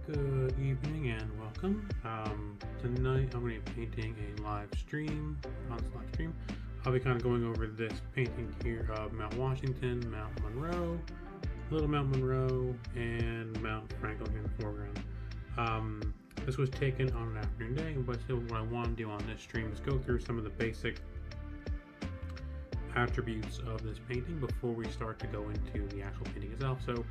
Good evening and welcome. Tonight I'm going to be painting a live stream. On this live stream, I'll be kind of going over this painting here of Mount Washington, Mount Monroe, Little Mount Monroe, and Mount Franklin here in the foreground. This was taken on an afternoon day, but still what I want to do on this stream is go through some of the basic attributes of this painting before we start to go into the actual painting itself. So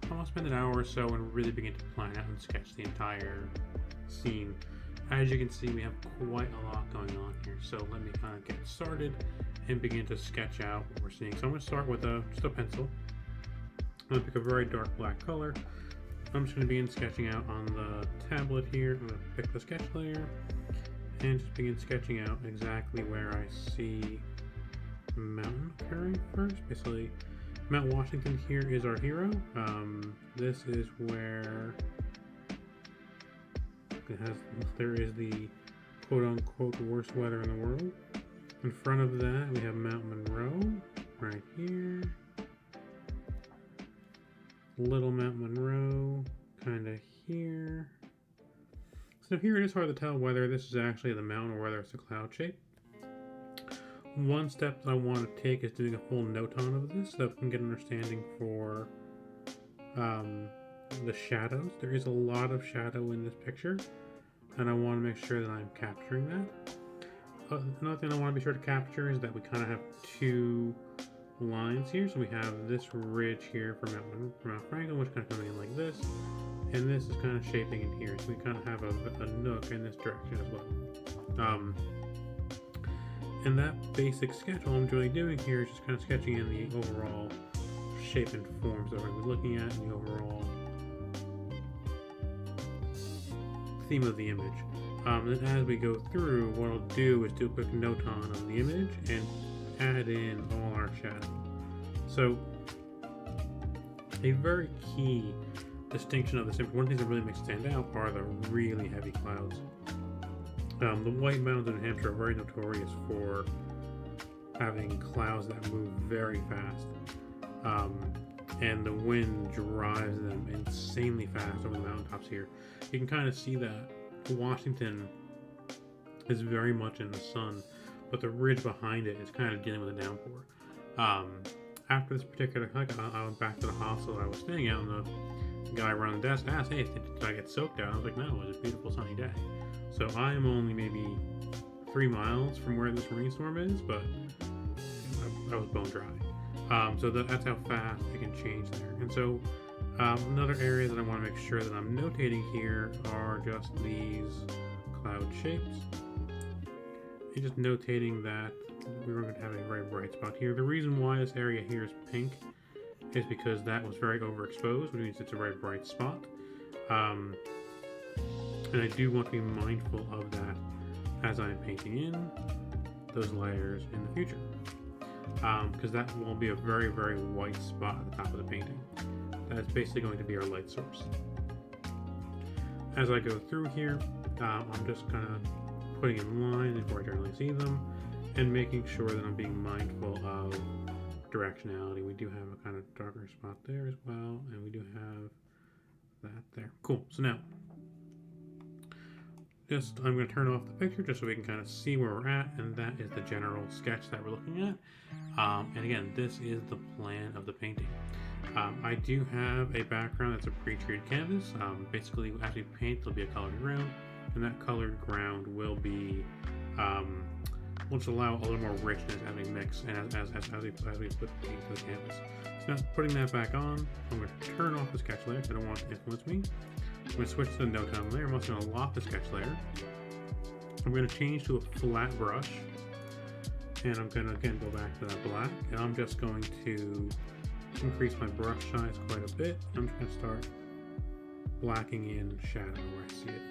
I'm going to spend an hour or so and really begin to plan out and sketch the entire scene. As you can see, we have quite a lot going on here, so let me kind of get started and begin to sketch out what we're seeing. So I'm going to start with just a pencil. I'm going to pick a very dark black color. I'm just going to begin sketching out on the tablet here. I'm going to pick the sketch layer and just begin sketching out exactly where I see mountain occurring first. Basically, Mount Washington here is our hero. This is where there is the quote-unquote worst weather in the world. In front of that, we have Mount Monroe right here. Little Mount Monroe kind of here. So here it is hard to tell whether this is actually the mountain or whether it's a cloud shape. One step that I want to take is doing a full noton of this so that we can get an understanding for the shadows. There is a lot of shadow in this picture, and I want to make sure that I'm capturing that. Another thing I want to be sure to capture is that we kind of have two lines here. So we have this ridge here for Mount Franklin, which kind of coming in like this, and this is kind of shaping in here. So we kind of have a nook in this direction as well. And that basic sketch, all I'm really doing here is just kind of sketching in the overall shape and forms that we're going to be looking at, and the overall theme of the image. Then as we go through, what I'll do is do a quick noton of the image and add in all our shadow. So a very key distinction of this image, one of the things that really makes it stand out are the really heavy clouds. The White Mountains in New Hampshire are very notorious for having clouds that move very fast, and the wind drives them insanely fast over the mountaintops here. You can kind of see that Washington is very much in the sun, but the ridge behind it is kind of dealing with a downpour. After this particular hike, I went back to the hostel that I was staying at, and the guy around the desk asked, "Hey, did I get soaked out?" I was like, "No, it was a beautiful sunny day." So I am only maybe 3 miles from where this rainstorm is, but I was bone dry. So that's how fast it can change there. And so another area that I want to make sure that I'm notating here are just these cloud shapes. And just notating that we're going to have a very bright spot here. The reason why this area here is pink is because that was very overexposed, which means it's a very bright spot. And I do want to be mindful of that as I'm painting in those layers in the future, because that will be a very, very white spot at the top of the painting. That's basically going to be our light source. As I go through here, I'm just kind of putting in lines before I generally see them, and making sure that I'm being mindful of directionality. We do have a kind of darker spot there as well, and we do have that there. Cool. So now, I'm going to turn off the picture just so we can kind of see where we're at, and that is the general sketch that we're looking at. And again, this is the plan of the painting. I do have a background that's a pre-treated canvas. Basically, as we paint, there'll be a colored ground, and that colored ground will be will just allow a little more richness as we mix and as we put paint to the canvas. So now, putting that back on, I'm going to turn off the sketch layer because I don't want it to influence me. I'm going to switch to the noton layer. I'm also going to lock the sketch layer. I'm going to change to a flat brush, and I'm going to again go back to that black, and I'm just going to increase my brush size quite a bit. I'm just going to start blacking in shadow where I see it.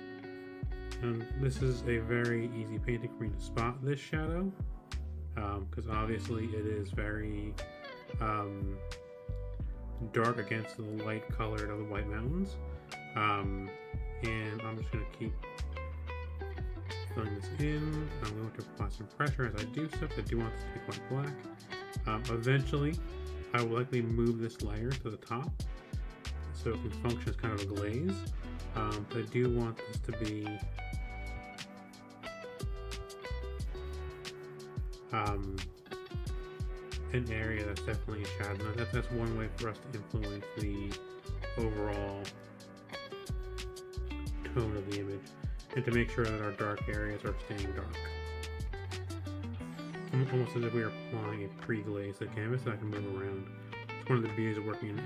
And this is a very easy painting for me to spot this shadow, because obviously it is very dark against the light colored of the White Mountains. And I'm just going to keep filling this in. I'm going to apply some pressure as I do so, because I do want this to be quite black. Eventually, I will likely move this layer to the top so it can function as kind of a glaze. But I do want this to be an area that's definitely a shadow. Now that's one way for us to influence the overall tone of the image, and to make sure that our dark areas are staying dark. Almost as if we are applying a pre-glaze to the canvas that I can move around. It's one of the beauties of working in a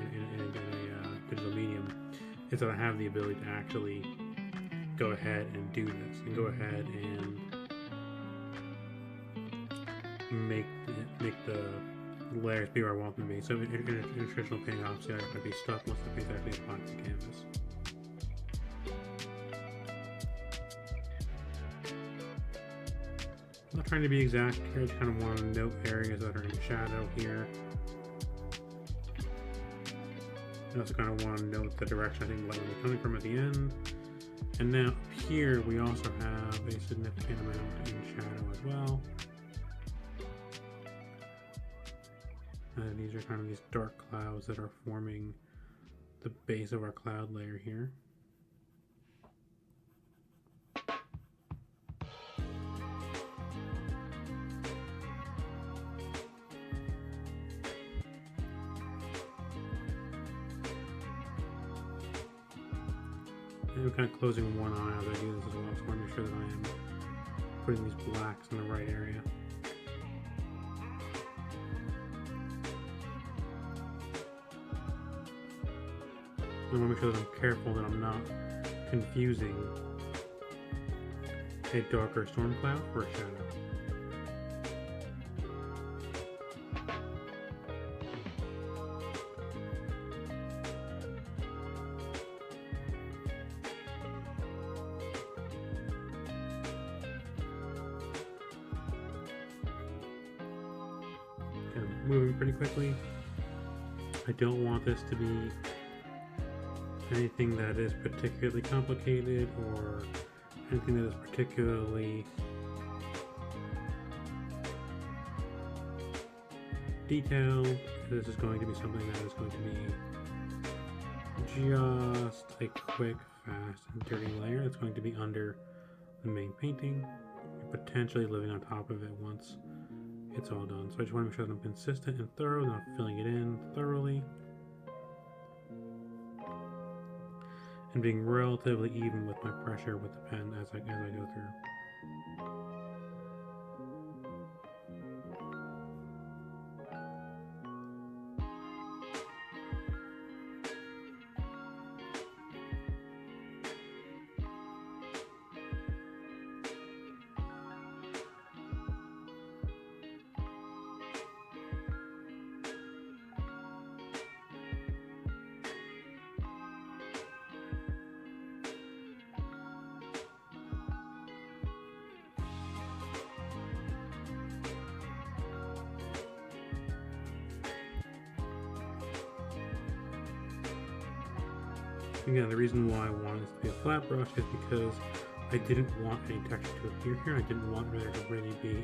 digital medium, is that I have the ability to actually go ahead and do this, and go ahead and make the layers be where I want them to be. So in a traditional painting, obviously I'd be stuck once the paint's actually applied to the canvas. I'm not trying to be exact here, I just kind of want to note areas that are in shadow here. I also kind of want to note the direction I think the light will be coming from at the end. And now up here we also have a significant amount in shadow as well. These are kind of these dark clouds that are forming the base of our cloud layer here. And I'm kind of closing one eye as I do this as well, so I want to make sure that I am putting these blacks in the right area. I want to make sure that I'm careful that I'm not confusing a darker storm cloud for a shadow. Okay, I'm moving pretty quickly. I don't want this to be anything that is particularly complicated or anything that is particularly detailed. This is going to be something that is going to be just a quick, fast, and dirty layer that's going to be under the main painting, potentially living on top of it once it's all done. So I just want to make sure that I'm consistent and thorough, and I'm filling it in thoroughly, and being relatively even with my pressure with the pen as I go through. Again, the reason why I wanted this to be a flat brush is because I didn't want any texture to appear here. I didn't want there to really be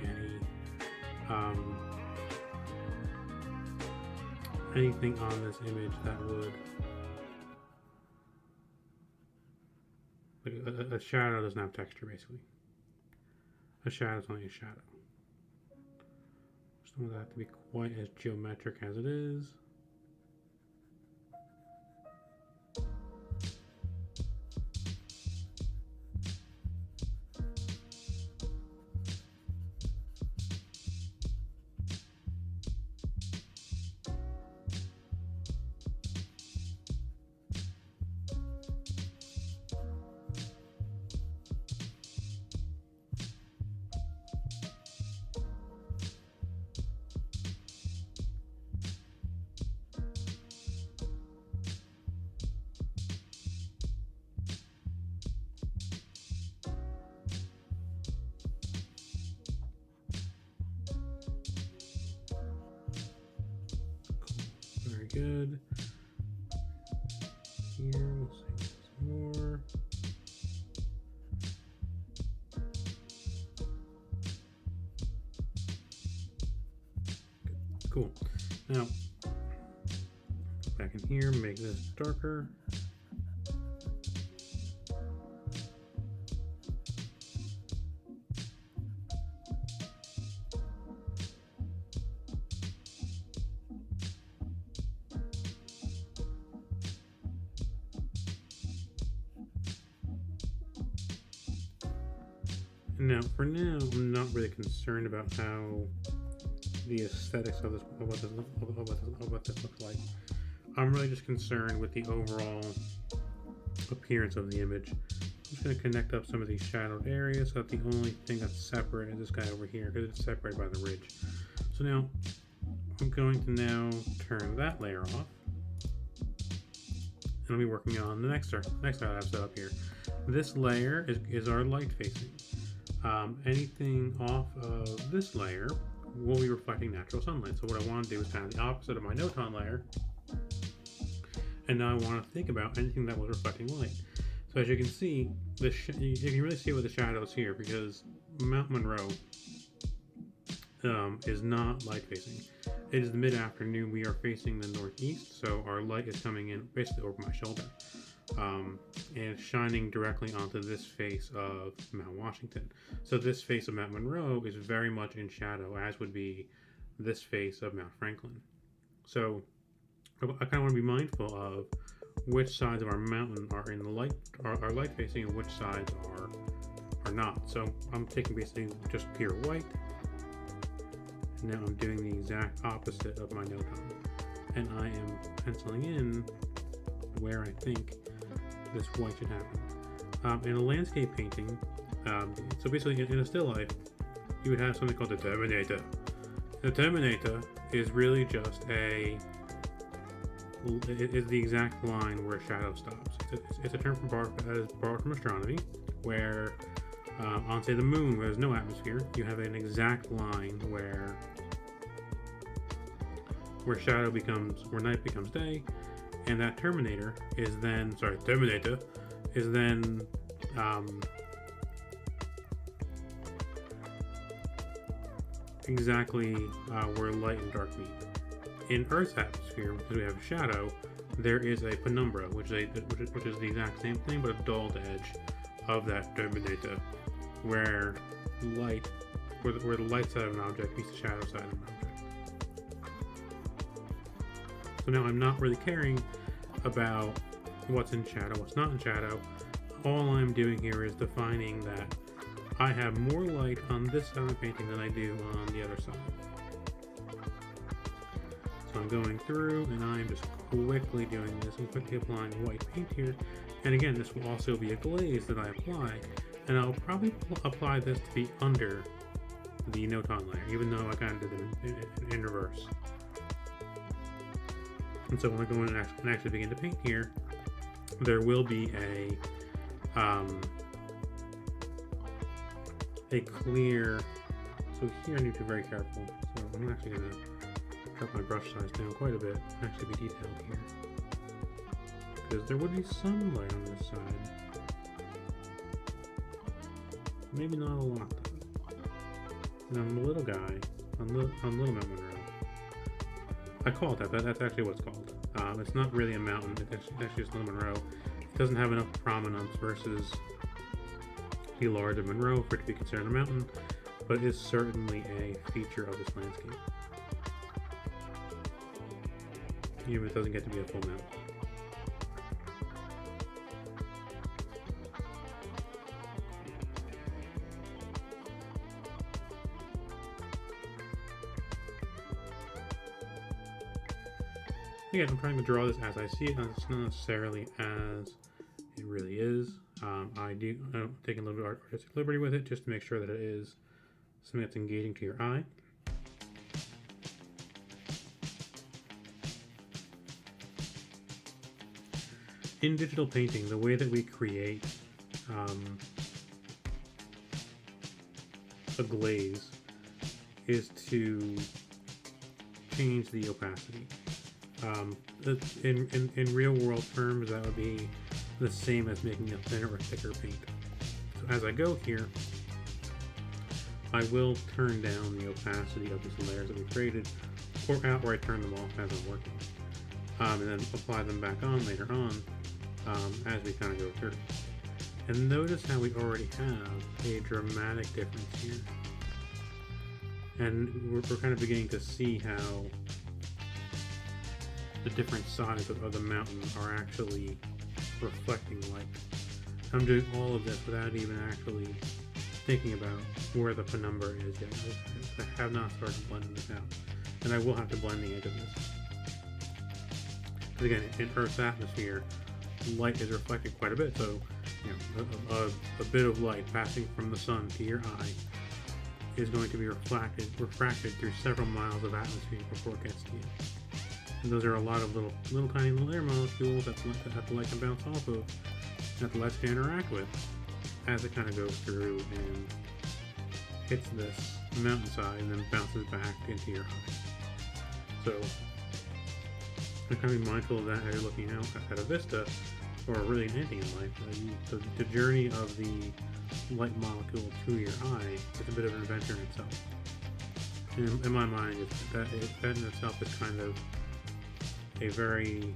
anything on this image that would, like a shadow doesn't have texture basically. A shadow is only a shadow. Just don't want that to be quite as geometric as it is. Good. Here, we'll see some more. Good. Cool. Now, back in here, make this darker. Now, for now, I'm not really concerned about how the aesthetics of this, of what this looks like. I'm really just concerned with the overall appearance of the image. I'm just going to connect up some of these shadowed areas so that the only thing that's separate is this guy over here, because it's separated by the ridge. So now I'm going to now turn that layer off, and I'll be working on the next layer I have set up here. This layer is our light facing. Anything off of this layer will be reflecting natural sunlight. So what I want to do is kind of the opposite of my Noton layer. And now I want to think about anything that was reflecting light. So as you can see, you can really see with the shadows here, because Mount Monroe is not light facing. It is the mid-afternoon. We are facing the northeast, so our light is coming in basically over my shoulder. And it's shining directly onto this face of Mount Washington. So this face of Mount Monroe is very much in shadow, as would be this face of Mount Franklin. So I kind of want to be mindful of which sides of our mountain are in the light, are light facing, and which sides are not. So I'm taking basically just pure white, and now I'm doing the exact opposite of my Noton, and I am penciling in where I think this white should happen. In a landscape painting, so basically in a still life, you would have something called the terminator. The terminator is really just is the exact line where shadow stops. It's a term borrowed from astronomy, where on, say, the moon, where there's no atmosphere, you have an exact line where night becomes day, and that terminator is then exactly where light and dark meet. In Earth's atmosphere, because we have a shadow, there is a penumbra, which is the exact same thing, but a dulled edge of that terminator, where the light side of an object meets the shadow side of an object. So now I'm not really caring about what's in shadow, what's not in shadow. All I'm doing here is defining that I have more light on this side of the painting than I do on the other side. So I'm going through, and I'm just quickly doing this. I'm quickly applying white paint here. And again, this will also be a glaze that I apply, and I'll probably apply this to be under the Noton layer, even though I kind of did it in reverse. And so when I go in and actually begin to paint here, there will be a clear, so here I need to be very careful. So I'm actually going to cut my brush size down quite a bit and actually be detailed here, because there would be some light on this side. Maybe not a lot though. And I'm a little guy on Little Mount Monroe. I call it that. That's actually what it's called. It's not really a mountain. It's actually just Little Monroe. It doesn't have enough prominence versus the larger Monroe for it to be considered a mountain, but it is certainly a feature of this landscape, even if it doesn't get to be a full mountain. Again, I'm trying to draw this as I see it, not necessarily as it really is. I'm taking a little bit of artistic liberty with it just to make sure that it is something that's engaging to your eye. In digital painting, the way that we create a glaze is to change the opacity. In real world terms, that would be the same as making a thinner or thicker paint. So as I go here, I will turn down the opacity of these layers that we created, or outright turn them off as I'm working, and then apply them back on later on as we kind of go through. And notice how we already have a dramatic difference here, and we're kind of beginning to see how the different sides of the mountain are actually reflecting light. I'm doing all of this without even actually thinking about where the penumbra is yet. I have not started blending this out, and I will have to blend the edge of this. Because again, in Earth's atmosphere, light is reflected quite a bit, so a bit of light passing from the sun to your eye is going to be refracted through several miles of atmosphere before it gets to you. And those are a lot of little tiny air molecules that the light can bounce off of, that the light can interact with as it kind of goes through and hits this mountainside and then bounces back into your eye. So you kind of be mindful of that as you're looking out at a vista, or really anything in life. The journey of the light molecule to your eye is a bit of an adventure in itself. And in my mind, that in itself is kind of a very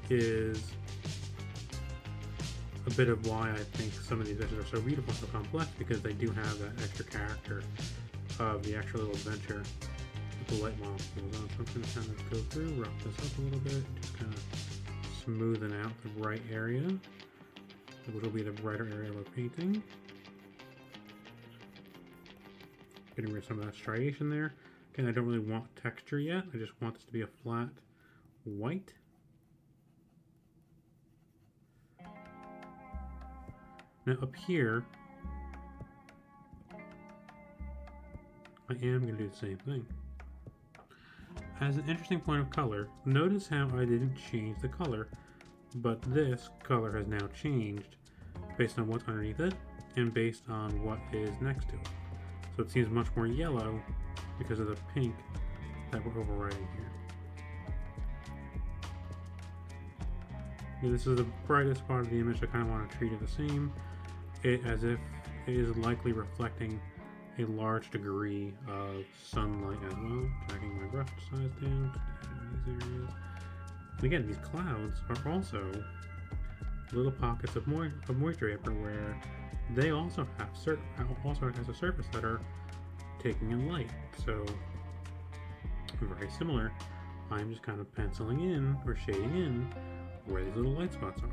is a bit of why I think some of these vistas are so beautiful and so complex, because they do have that extra character of the actual little adventure with the light molecules on. So I'm going to kind of go through, rough this up a little bit, just kind of smoothing out the bright area, which will be the brighter area we're painting. Getting rid of some of that striation there. Again, I don't really want texture yet. I just want this to be a flat white. Now up here, I am going to do the same thing. As an interesting point of color, notice how I didn't change the color, but this color has now changed based on what's underneath it and based on what is next to it. So it seems much more yellow because of the pink that we're overriding here. This is the brightest part of the image. I kind of want to treat it the same, as if it is likely reflecting a large degree of sunlight as well. Dragging my brush size down to these areas. And again, these clouds are also little pockets of moisture vapor where they also have has a surface that are taking in light. So very similar. I'm just kind of penciling in or shading in where these little light spots are.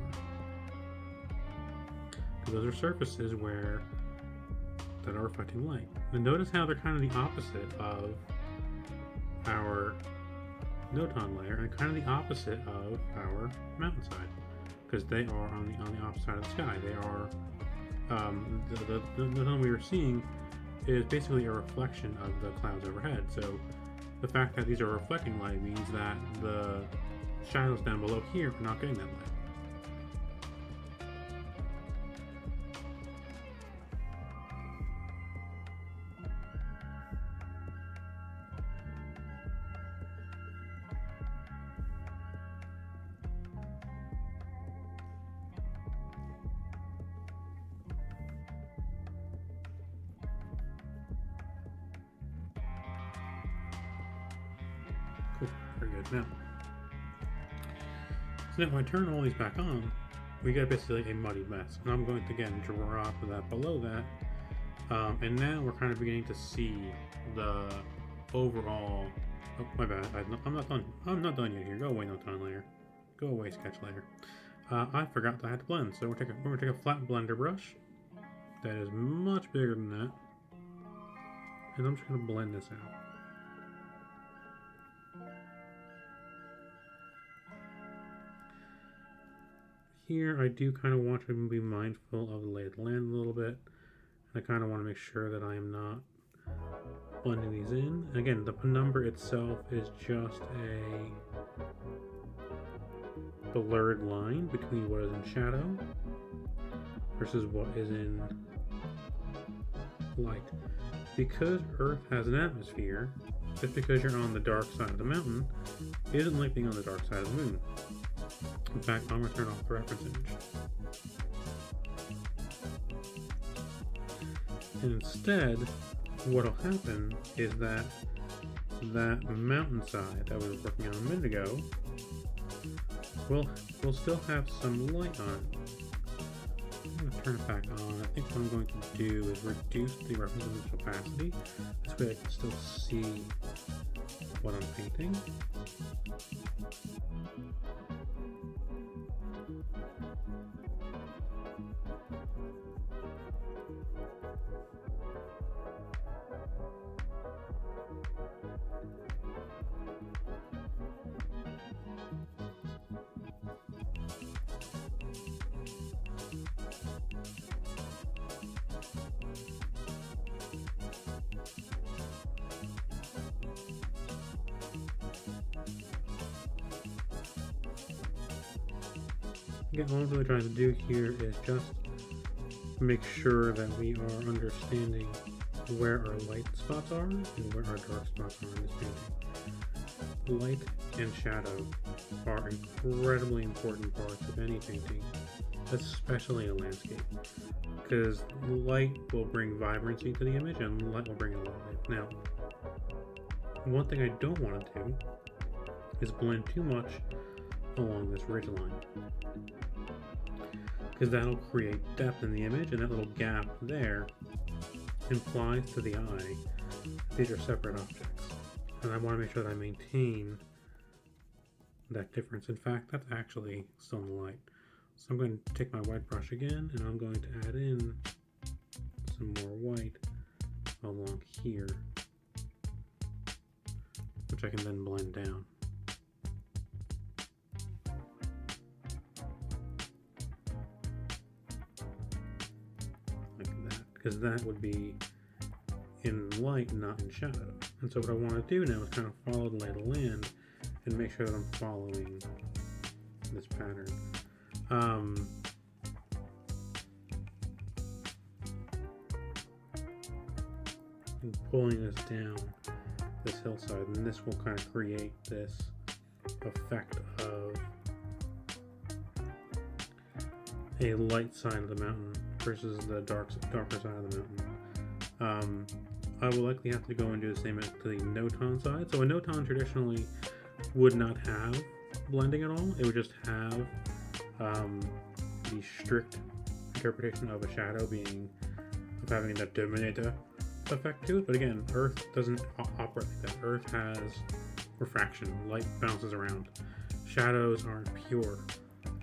Those are surfaces that are reflecting light. And notice how they're kind of the opposite of our noton layer and kind of the opposite of our mountainside, because they are on the opposite side of the sky. They are the noton we were seeing is basically a reflection of the clouds overhead. So the fact that these are reflecting light means that the shadows down below here are not getting that light. Cool, very good. Now, so now when I turn all these back on, we get basically a muddy mess. And I'm going to again drop that below that. And now we're kind of beginning to see the overall. Oh, my bad. I'm not done. I'm not done yet here. Go away, noton layer. Go away, sketch layer. I forgot that I had to blend. So we're gonna take a flat blender brush that is much bigger than that, and I'm just gonna blend this out. Here, I do kind of want to be mindful of the lay of the land a little bit. I kind of want to make sure that I am not blending these in. And again, the penumbra itself is just a blurred line between what is in shadow versus what is in light. Because Earth has an atmosphere, just because you're on the dark side of the mountain isn't like being on the dark side of the moon. In fact, I'm going to turn off the reference image. And instead, what will happen is that mountainside that we were working on a minute ago will still have some light on it. I'm going to turn it back on. I think what I'm going to do is reduce the reference image opacity. This way I can still see what I'm painting. Again, all I'm really trying to do here is just make sure that we are understanding where our light spots are and where our dark spots are in this painting. Light and shadow are incredibly important parts of any painting, especially a landscape, because light will bring vibrancy to the image and light will bring a lot of light. Now, one thing I don't want to do is blend too much along this ridge line, because that'll create depth in the image, and that little gap there implies to the eye these are separate objects, and I want to make sure that I maintain that difference. In fact, that's actually still in the light. So I'm going to take my white brush again, and I'm going to add in some more white along here, which I can then blend down. Because that would be in light, not in shadow. And so what I want to do now is kind of follow the lay of the land and make sure that I'm following this pattern. And pulling this down this hillside, and this will kind of create this effect of a light side of the mountain versus the darker side of the mountain. I will likely have to go and do the same to the notan side. So a notan traditionally would not have blending at all. It would just have the strict interpretation of a shadow being of having that dominator effect to it. But again, Earth doesn't operate like that. Earth has refraction. Light bounces around. Shadows aren't pure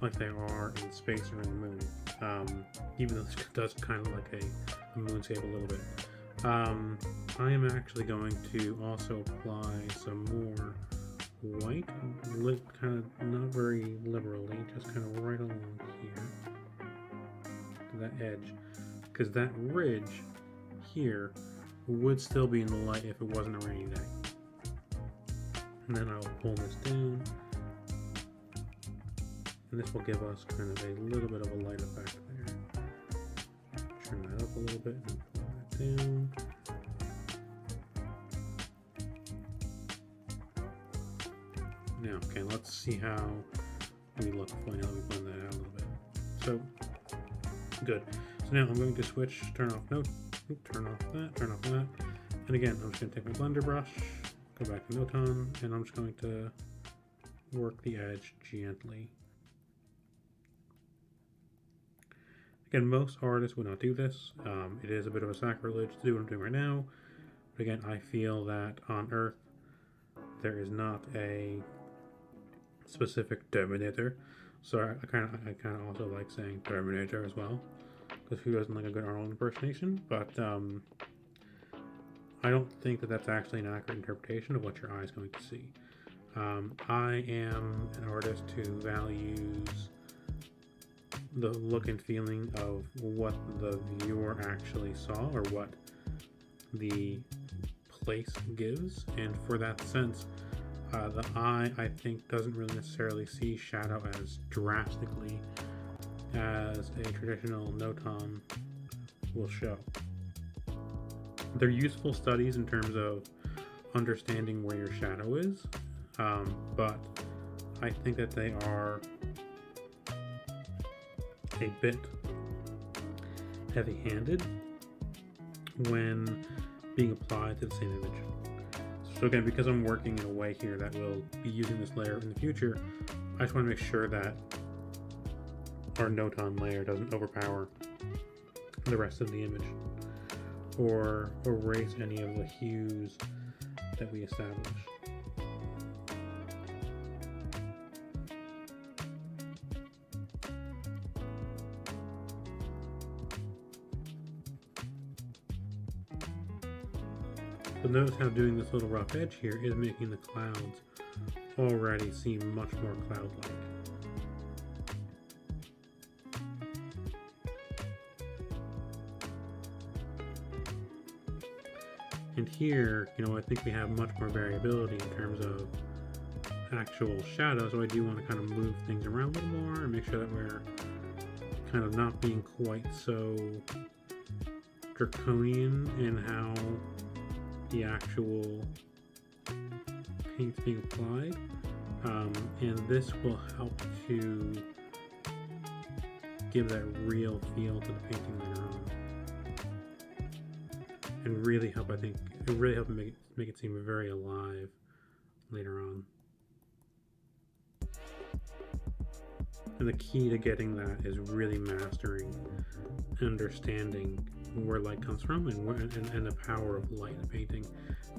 like they are in space or in the moon. Even though this does kind of like a moonscape a little bit. I am actually going to also apply some more white, kind of not very liberally, just kind of right along here to that edge, because that ridge here would still be in the light if it wasn't a rainy day. And then I'll pull this down, and this will give us kind of a little bit of a light effect there. Turn that up a little bit and pull that down. Now, okay, let's see how we look now that we blend that out a little bit. So, good. So now I'm going to switch, turn off note, turn off that. And again, I'm just going to take my blender brush, go back to notan, and I'm just going to work the edge gently. Again, most artists would not do this. It is a bit of a sacrilege to do what I'm doing right now. But again, I feel that on Earth, there is not a specific Terminator. So I kind of also like saying Terminator as well, because who doesn't like a good Arnold impersonation? But I don't think that that's actually an accurate interpretation of what your eye is going to see. I am an artist who values the look and feeling of what the viewer actually saw, or what the place gives, and for that sense, the eye, I think, doesn't really necessarily see shadow as drastically as a traditional notan will show. They're useful studies in terms of understanding where your shadow is, but I think that they are a bit heavy-handed when being applied to the same image. So again, because I'm working in a way here that will be using this layer in the future, I just want to make sure that our notan layer doesn't overpower the rest of the image or erase any of the hues that we establish. notice how doing this little rough edge here is making the clouds already seem much more cloud-like. And here, you know, I think we have much more variability in terms of actual shadow, so I do want to kind of move things around a little more and make sure that we're kind of not being quite so draconian in how the actual paint's being applied. And this will help to give that real feel to the painting later on. And really help, I think, it really helped make it seem very alive later on. And the key to getting that is really mastering, understanding where light comes from and the power of light in painting.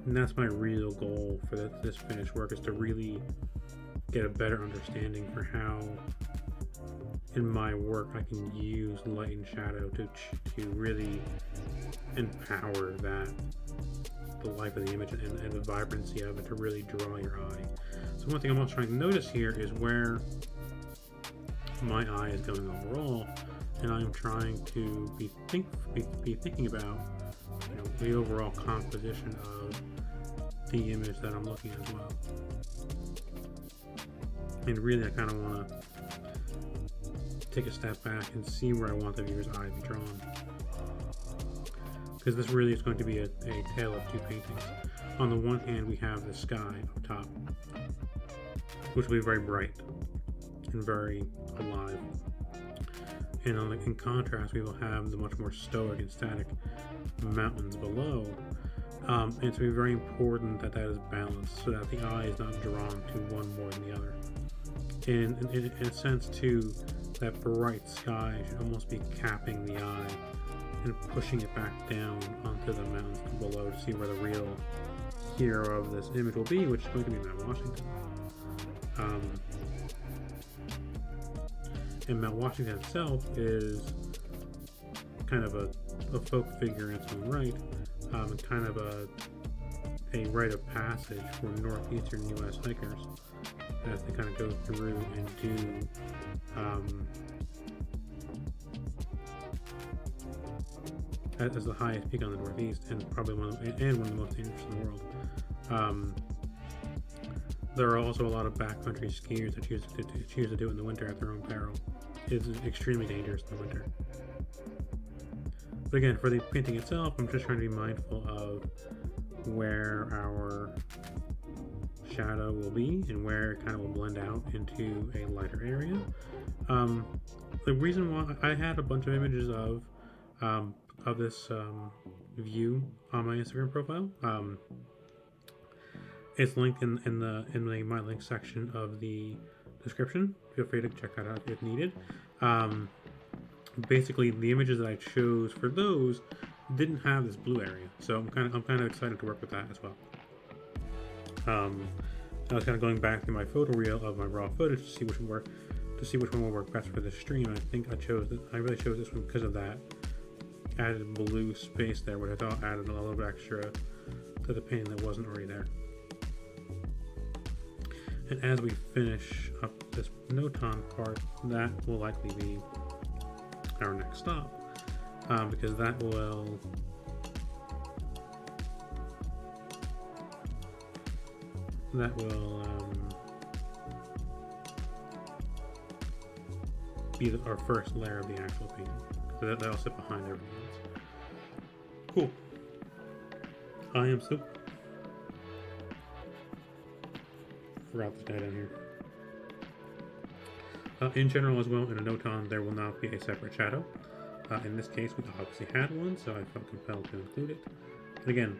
And that's my real goal for this finished work, is to really get a better understanding for how in my work I can use light and shadow to really empower that, the life of the image and the vibrancy of it, to really draw your eye. So one thing I'm also trying to notice here is where my eye is going overall, and I'm trying to be thinking about, you know, the overall composition of the image that I'm looking at as well. And really I kind of want to take a step back and see where I want the viewer's eye to be drawn, because this really is going to be a tale of two paintings. On the one hand, we have the sky up top, which will be very bright and very alive, and in contrast we will have the much more stoic and static mountains below. And it's very important that that is balanced, so that the eye is not drawn to one more than the other. And in a sense too, that bright sky should almost be capping the eye and pushing it back down onto the mountains below to see where the real hero of this image will be, which is going to be Mount Washington. And Mount Washington itself is kind of a folk figure in its own right, and kind of a rite of passage for northeastern U.S. hikers as they kind of go through and do as the highest peak on the Northeast, and probably one of the most dangerous in the world. There are also a lot of backcountry skiers that choose to do it in the winter at their own peril. It's extremely dangerous in the winter. But again, for the painting itself, I'm just trying to be mindful of where our shadow will be and where it kind of will blend out into a lighter area. The reason why I had a bunch of images of this view on my Instagram profile. It's linked in the my link section of the description. Feel free to check that out if needed. Basically, the images that I chose for those didn't have this blue area, so I'm kind of excited to work with that as well. I was kind of going back through my photo reel of my raw footage to see which one will work best for this stream. I think I really chose this one because of that added blue space there, which I thought added a little bit extra to the painting that wasn't already there. And as we finish up this Noton part, that will likely be our next stop, because that will be our first layer of the actual painting. So that'll sit behind everything else. Cool. I am so forgot this guy down here. In general as well, in a Noton, there will not be a separate shadow. In this case, we obviously had one, so I felt compelled to include it. And again,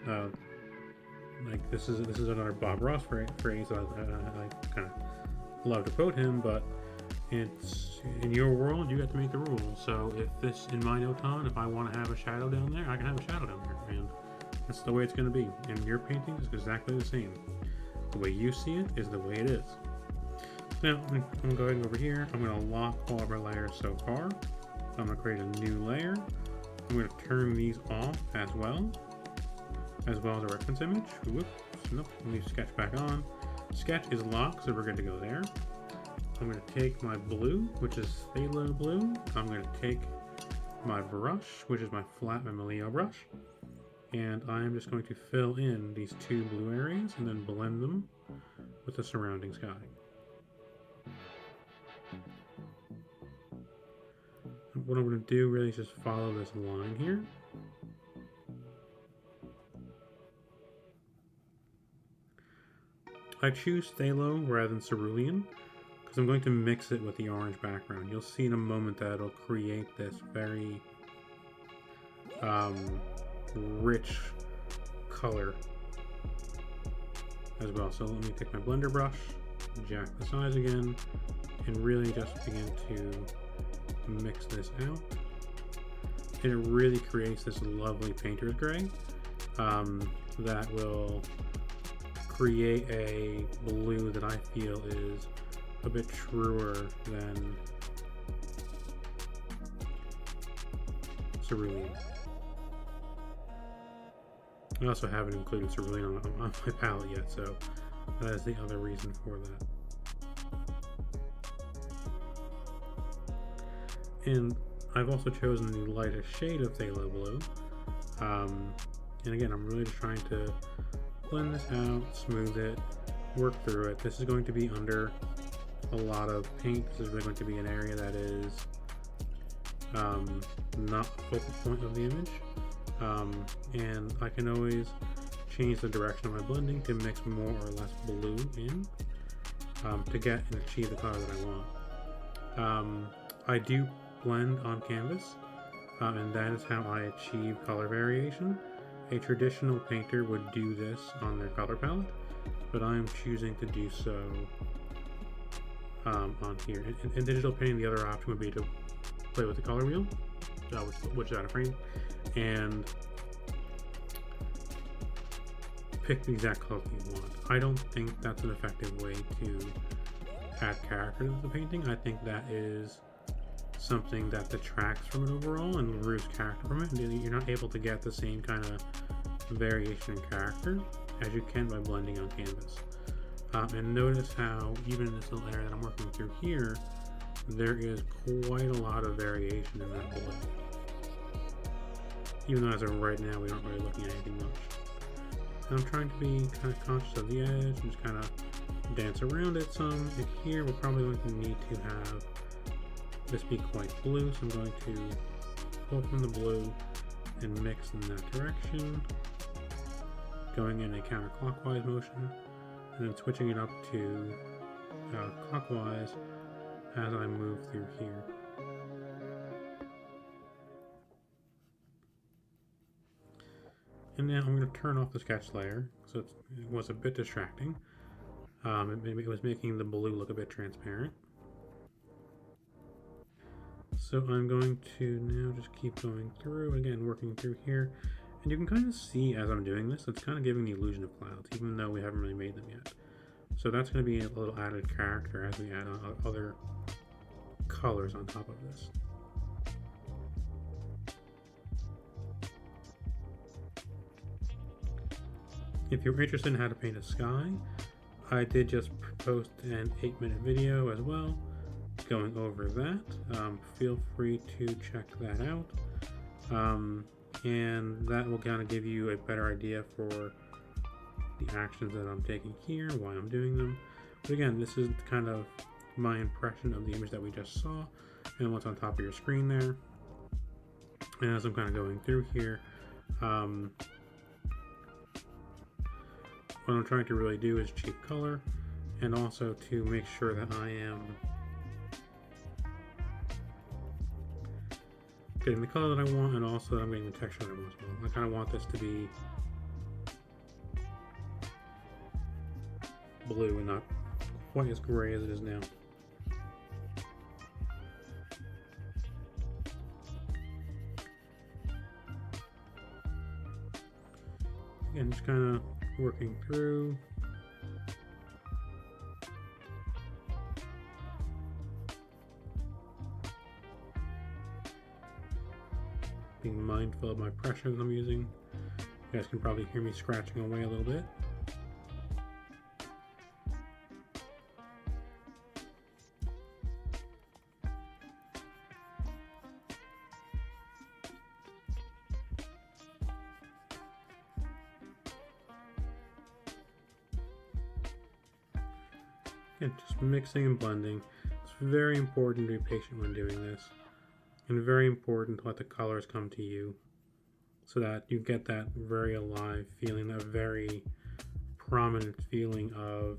like this is another Bob Ross phrase. I kind of love to quote him, but it's in your world, you have to make the rules. So if this in my Noton, if I want to have a shadow down there, I can have a shadow down there, and that's the way it's going to be. And your painting is exactly the same. The way you see it is the way it is. Now, I'm going over here. I'm going to lock all of our layers so far. I'm going to create a new layer. I'm going to turn these off as well. as well as a reference image. Whoops, nope, leave sketch back on. Sketch is locked, so we're good to go there. I'm going to take my blue, which is phthalo blue. I'm going to take my brush, which is my flat Mammaleo brush, and I'm just going to fill in these two blue areas and then blend them with the surrounding sky. What I'm going to do really is just follow this line here. I choose phthalo rather than cerulean because I'm going to mix it with the orange background. You'll see in a moment that it'll create this very rich color as well. So let me take my blender brush, jack the size again, and really just begin to mix this out. And it really creates this lovely painter's gray that will create a blue that I feel is a bit truer than cerulean. I also haven't included cerulean on my palette yet, so that is the other reason for that. And I've also chosen the lightest shade of phthalo blue. And again, I'm really just trying to blend this out, smooth it, work through it. This is going to be under a lot of paint. This is really going to be an area that is not the focal point of the image. And I can always change the direction of my blending to mix more or less blue in to get and achieve the color that I want. I do blend on canvas, and that is how I achieve color variation. A traditional painter would do this on their color palette, but I am choosing to do so on here. In digital painting, the other option would be to play with the color wheel, which is out of frame, and pick the exact color you want. I don't think that's an effective way to add character to the painting. I think that is something that detracts from it overall and removes character from it. You're not able to get the same kind of variation in character as you can by blending on canvas. And notice how even in this little area that I'm working through here, there is quite a lot of variation in that blue. Even though as of right now we aren't really looking at anything much. And I'm trying to be kind of conscious of the edge and just kind of dance around it some. And here we're probably going to need to have this be quite blue, so I'm going to pull from the blue and mix in that direction, going in a counterclockwise motion, and then switching it up to clockwise as I move through here. And now I'm going to turn off the sketch layer, so it was a bit distracting. Maybe it was making the blue look a bit transparent. So I'm going to now just keep going through, again working through here, and you can kind of see as I'm doing this, it's kind of giving the illusion of clouds, even though we haven't really made them yet. So that's going to be a little added character as we add on other colors on top of this. If you're interested in how to paint a sky, I did just post an 8-minute video as well going over that. Feel free to check that out, and that will kind of give you a better idea for the actions that I'm taking here, why I'm doing them. But again, this is kind of my impression of the image that we just saw and what's on top of your screen there. And as I'm kind of going through here, what I'm trying to really do is achieve color, and also to make sure that I am getting the color that I want, and also that I'm getting the texture that I want as well. I kind of want this to be blue and not quite as gray as it is now. Again, just kind of working through. Being mindful of my pressure that I'm using. You guys can probably hear me scratching away a little bit. And just mixing and blending. It's very important to be patient when doing this, and very important to let the colors come to you so that you get that very alive feeling, that very prominent feeling of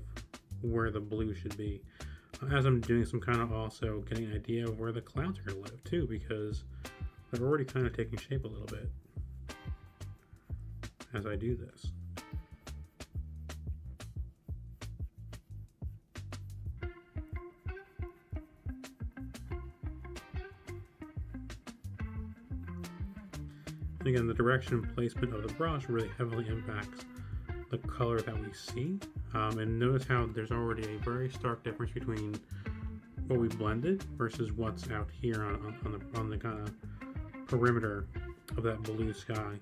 where the blue should be. As I'm doing this, I'm kind of also getting an idea of where the clouds are going to live too, because they're already kind of taking shape a little bit as I do this. And again, the direction and placement of the brush really heavily impacts the color that we see. And notice how there's already a very stark difference between what we blended versus what's out here on the kind of perimeter of that blue sky.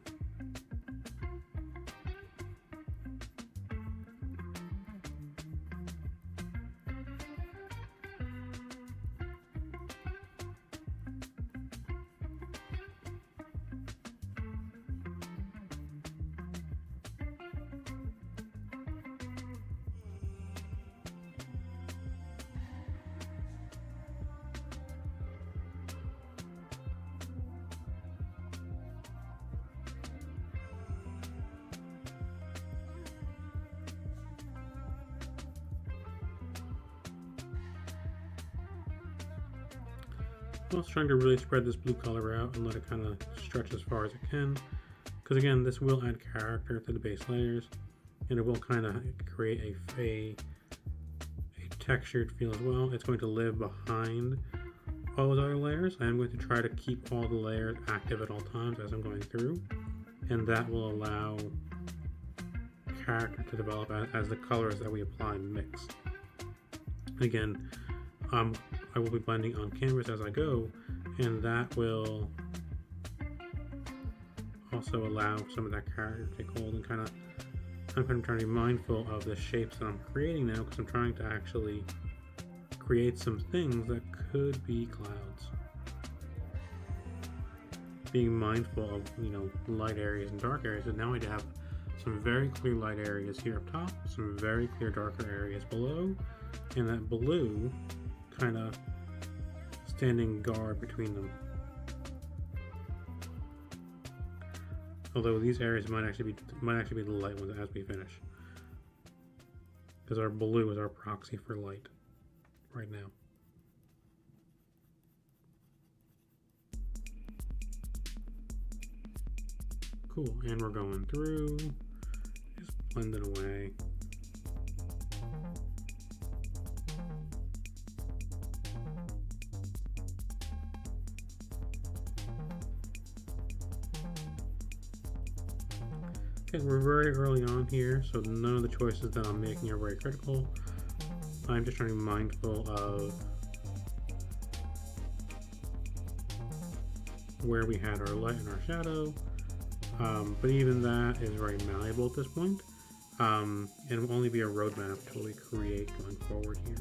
I'm also trying to really spread this blue color out and let it kind of stretch as far as it can, because again, this will add character to the base layers, and it will kind of create a textured feel as well. It's going to live behind all those other layers. I am going to try to keep all the layers active at all times as I'm going through, and that will allow character to develop as the colors that we apply mix. Again, I will be blending on canvas as I go, and that will also allow some of that character to take hold, and I'm kind of trying to be mindful of the shapes that I'm creating now, because I'm trying to actually create some things that could be clouds. Being mindful of, light areas and dark areas, and now I have some very clear light areas here up top, some very clear darker areas below, and that blue kind of standing guard between them. Although these areas might actually be the light ones as we finish, because our blue is our proxy for light right now. Cool, and we're going through, just blend it away. Okay, we're very early on here, so none of the choices that I'm making are very critical. I'm just trying to be mindful of where we had our light and our shadow, but even that is very malleable at this point, and it will only be a roadmap to what we create going forward here.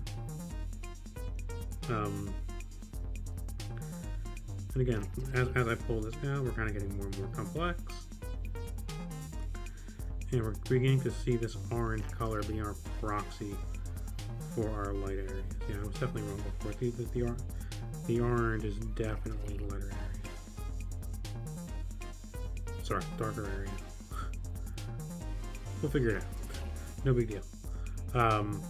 And again, as I pull this out, we're kind of getting more and more complex. And we're beginning to see this orange color being our proxy for our light areas. Yeah, I was definitely wrong before. The orange is definitely the lighter area. Sorry, darker area. We'll figure it out. No big deal. I'm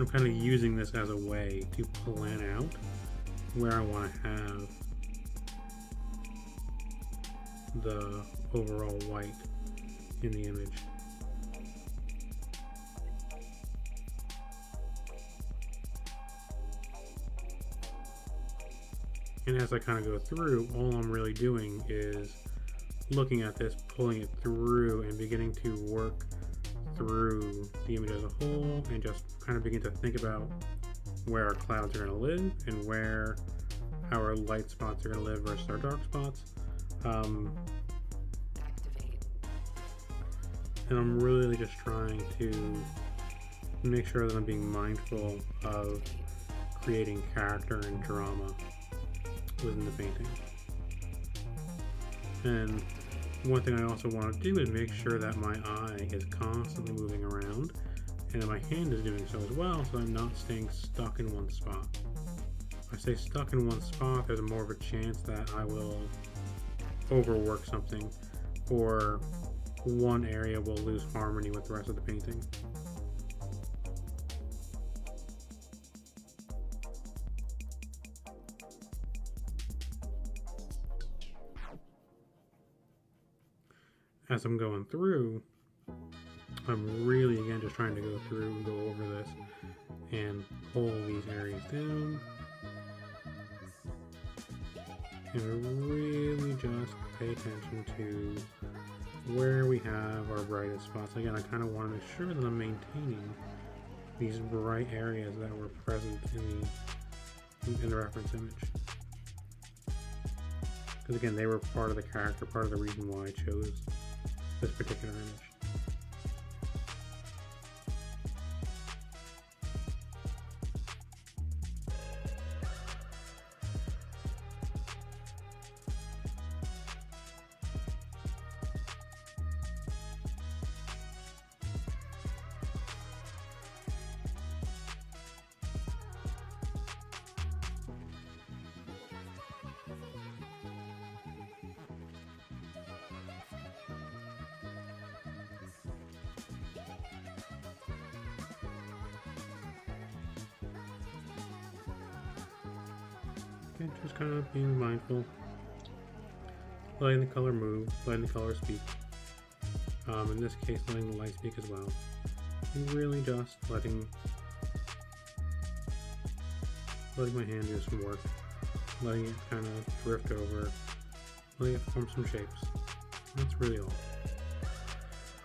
kind of using this as a way to plan out where I want to have the overall white in the image. And as I kind of go through, all I'm really doing is looking at this, pulling it through, and beginning to work through the image as a whole, and just kind of begin to think about where our clouds are going to live and where our light spots are going to live versus our dark spots. And I'm really just trying to make sure that I'm being mindful of creating character and drama within the painting. And one thing I also want to do is make sure that my eye is constantly moving around and that my hand is doing so as well, so I'm not staying stuck in one spot. If I stay stuck in one spot, there's more of a chance that I will overwork something, or one area will lose harmony with the rest of the painting. As I'm going through, I'm really again just trying to go through and go over this and pull these areas down and really just pay attention to where we have our brightest spots. Again, I kind of want to make sure that I'm maintaining these bright areas that were present in the reference image, because again, they were part of the character, part of the reason why I chose this particular image. And just kind of being mindful, letting the color move, letting the color speak. In this case, letting the light speak as well. And really just letting my hand do some work, letting it kind of drift over, letting it form some shapes. That's really all.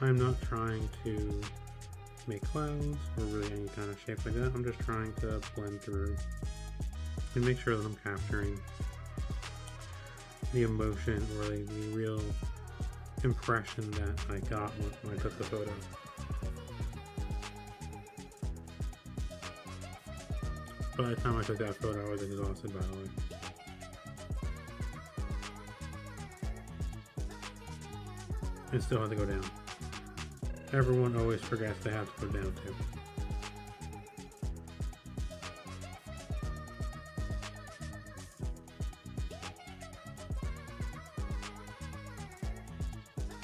I'm not trying to make clouds or really any kind of shape like that. I'm just trying to blend through and make sure that I'm capturing the emotion or the real impression that I got when I took the photo. By the time I took that photo, I was exhausted, by the way. It still had to go down. Everyone always forgets they have to go down too.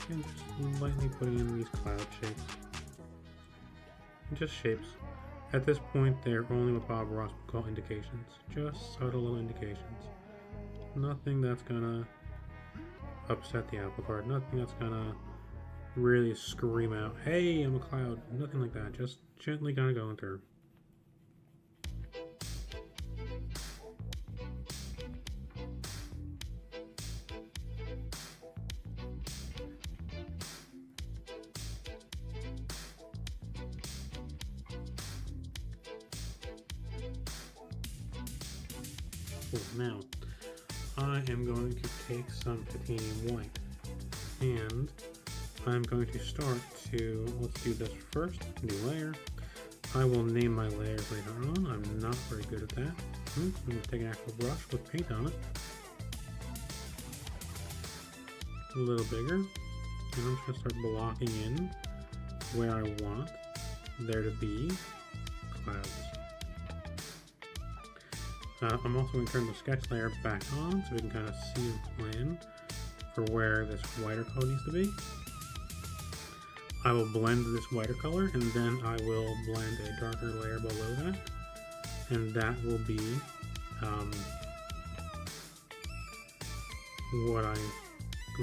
And just lightly putting in these cloud shapes. Just shapes. At this point, they're only what Bob Ross would call indications. Just subtle little indications. Nothing that's gonna upset the apple cart. Nothing that's gonna really scream out, "Hey, I'm a cloud." Nothing like that. Just gently kind of going through. Now, I am going to take some titanium white, and I'm going to start to, let's do this first, new layer. I will name my layers later on. I'm not very good at that. I'm going to take an actual brush with paint on it. A little bigger, and I'm just going to start blocking in where I want there to be clouds. I'm also going to turn the sketch layer back on so we can kind of see and plan for where this whiter color needs to be. I will blend this whiter color and then I will blend a darker layer below that, and that will be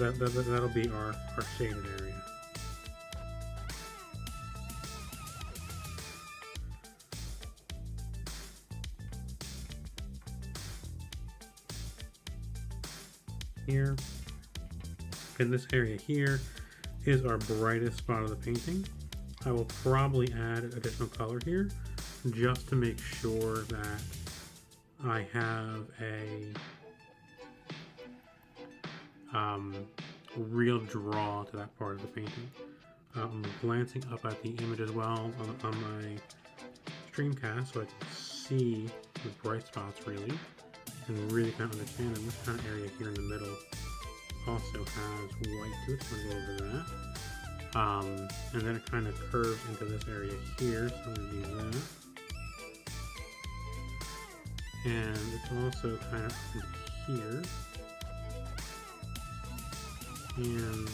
that'll be our shaded area. Here, in this area here is our brightest spot of the painting. I will probably add additional color here just to make sure that I have a real draw to that part of the painting. I'm glancing up at the image as well on my Streamcast so I can see the bright spots really, and really kind of understand that this kind of area here in the middle also has white to it, so I'm going to go over that. And then it kind of curves into this area here, so I'm going to do that. And it's also kind of into here. And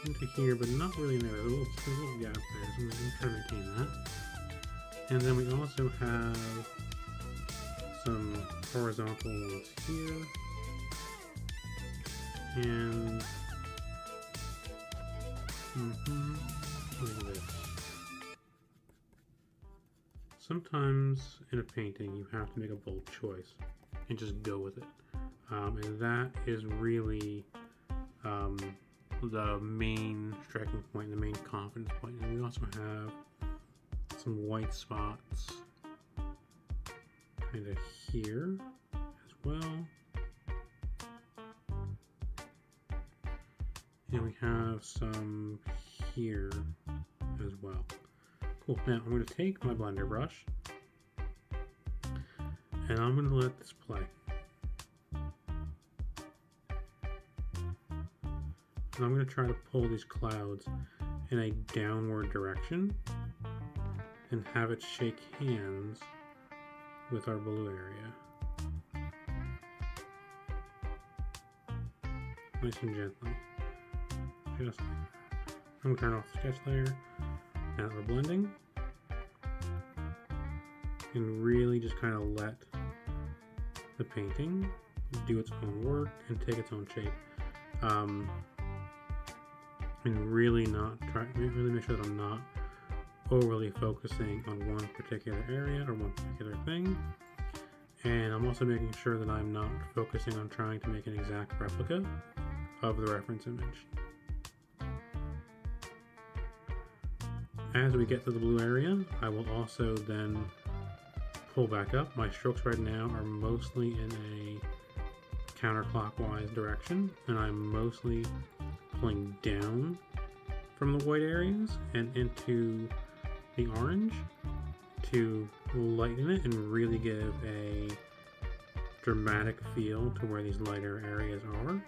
into here, but not really in there. There's a little gap there, so I'm going to try to maintain that. And then we also have some horizontal ones here. And like this. Sometimes in a painting you have to make a bold choice and just go with it. And that is really the main striking point, the main confidence point. And we also have some white spots kind of here as well. And we have some here as well. Cool. Now I'm going to take my blender brush and I'm going to let this play. And I'm going to try to pull these clouds in a downward direction and have it shake hands with our blue area. Nice and gently. Just like that. I'm going to turn off the sketch layer. Now that we're blending. And really just kind of let the painting do its own work and take its own shape. And really make sure that I'm not overly focusing on one particular area or one particular thing. And I'm also making sure that I'm not focusing on trying to make an exact replica of the reference image. As we get to the blue area, I will also then pull back up. My strokes right now are mostly in a counterclockwise direction, and I'm mostly pulling down from the white areas and into the orange to lighten it and really give a dramatic feel to where these lighter areas are.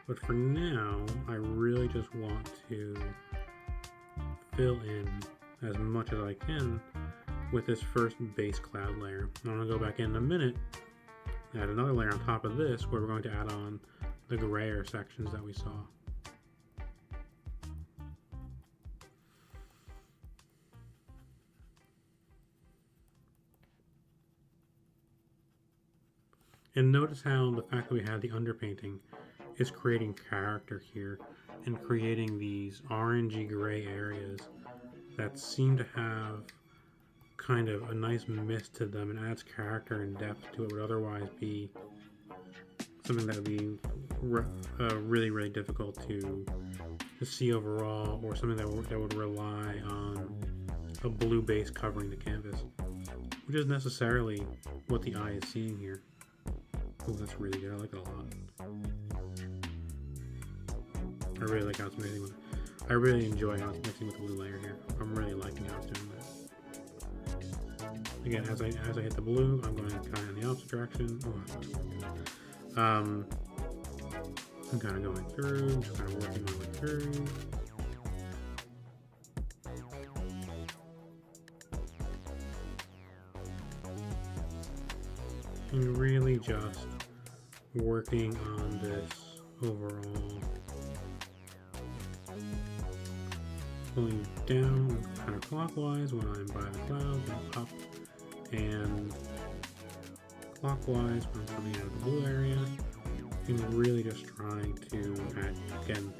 But for now, I really just want to fill in as much as I can with this first base cloud layer. I'm going to go back in a minute, add another layer on top of this where we're going to add on the grayer sections that we saw. And notice how the fact that we had the underpainting is creating character here and creating these orangey gray areas that seem to have kind of a nice mist to them and adds character and depth to what would otherwise be something that would be really, really difficult to see overall, or something that would rely on a blue base covering the canvas, which is necessarily what the eye is seeing here. Oh, that's really good. I like it a lot. I really like how it's mixing with it. I really enjoy how it's mixing with the blue layer here. I'm really liking how it's doing that. Again, as I hit the blue, I'm going kind of in the opposite direction. Oh, I'm kind of going through, just kind of working my way through. And really just working on this overall, pulling down counterclockwise when I'm by the clouds, and up and clockwise when I'm coming out of the blue area, and really just trying to add, again,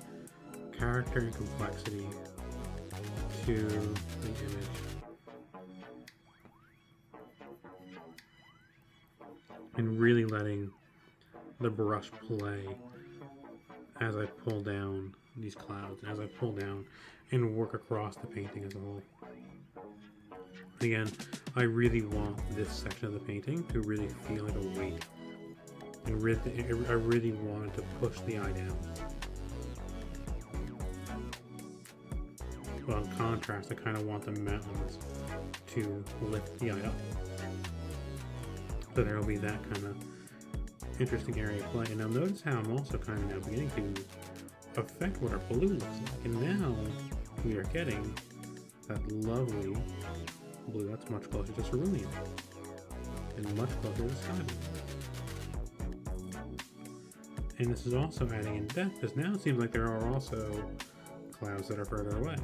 character and complexity to the image. And really letting the brush play as I pull down these clouds as I pull down and work across the painting as a whole. Again, I really want this section of the painting to really feel like a weight. And I really wanted to push the eye down. Well, in contrast, I kind of want the mountains to lift the eye up. So there will be that kind of interesting area of play. And now notice how I'm also kind of now beginning to affect what our blue looks like. And now we are getting that lovely blue that's much closer to cerulean and much closer to sky blue. And this is also adding in depth, because now it seems like there are also clouds that are further away.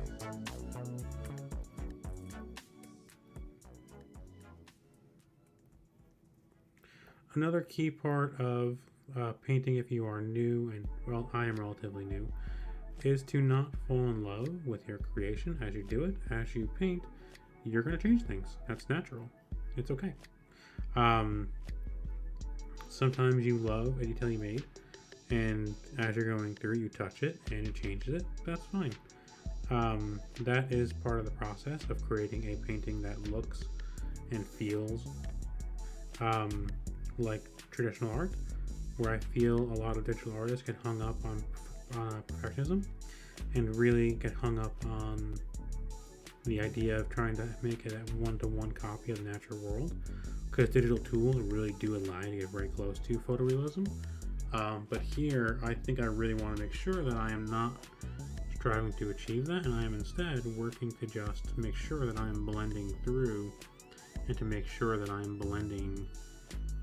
Another key part of painting, if you are new, and well, I am relatively new, is to not fall in love with your creation as you do it. As you paint, you're going to change things. That's natural. It's okay. Sometimes you love a detail you made, and as you're going through, you touch it and it changes it. That's fine. That is part of the process of creating a painting that looks and feels like traditional art, where I feel a lot of digital artists get hung up on perfectionism and really get hung up on the idea of trying to make it a one-to-one copy of the natural world, because digital tools really do allow you to get very close to photorealism. But here, I think I really want to make sure that I am not striving to achieve that, and I am instead working to just make sure that I am blending through, and to make sure that I am blending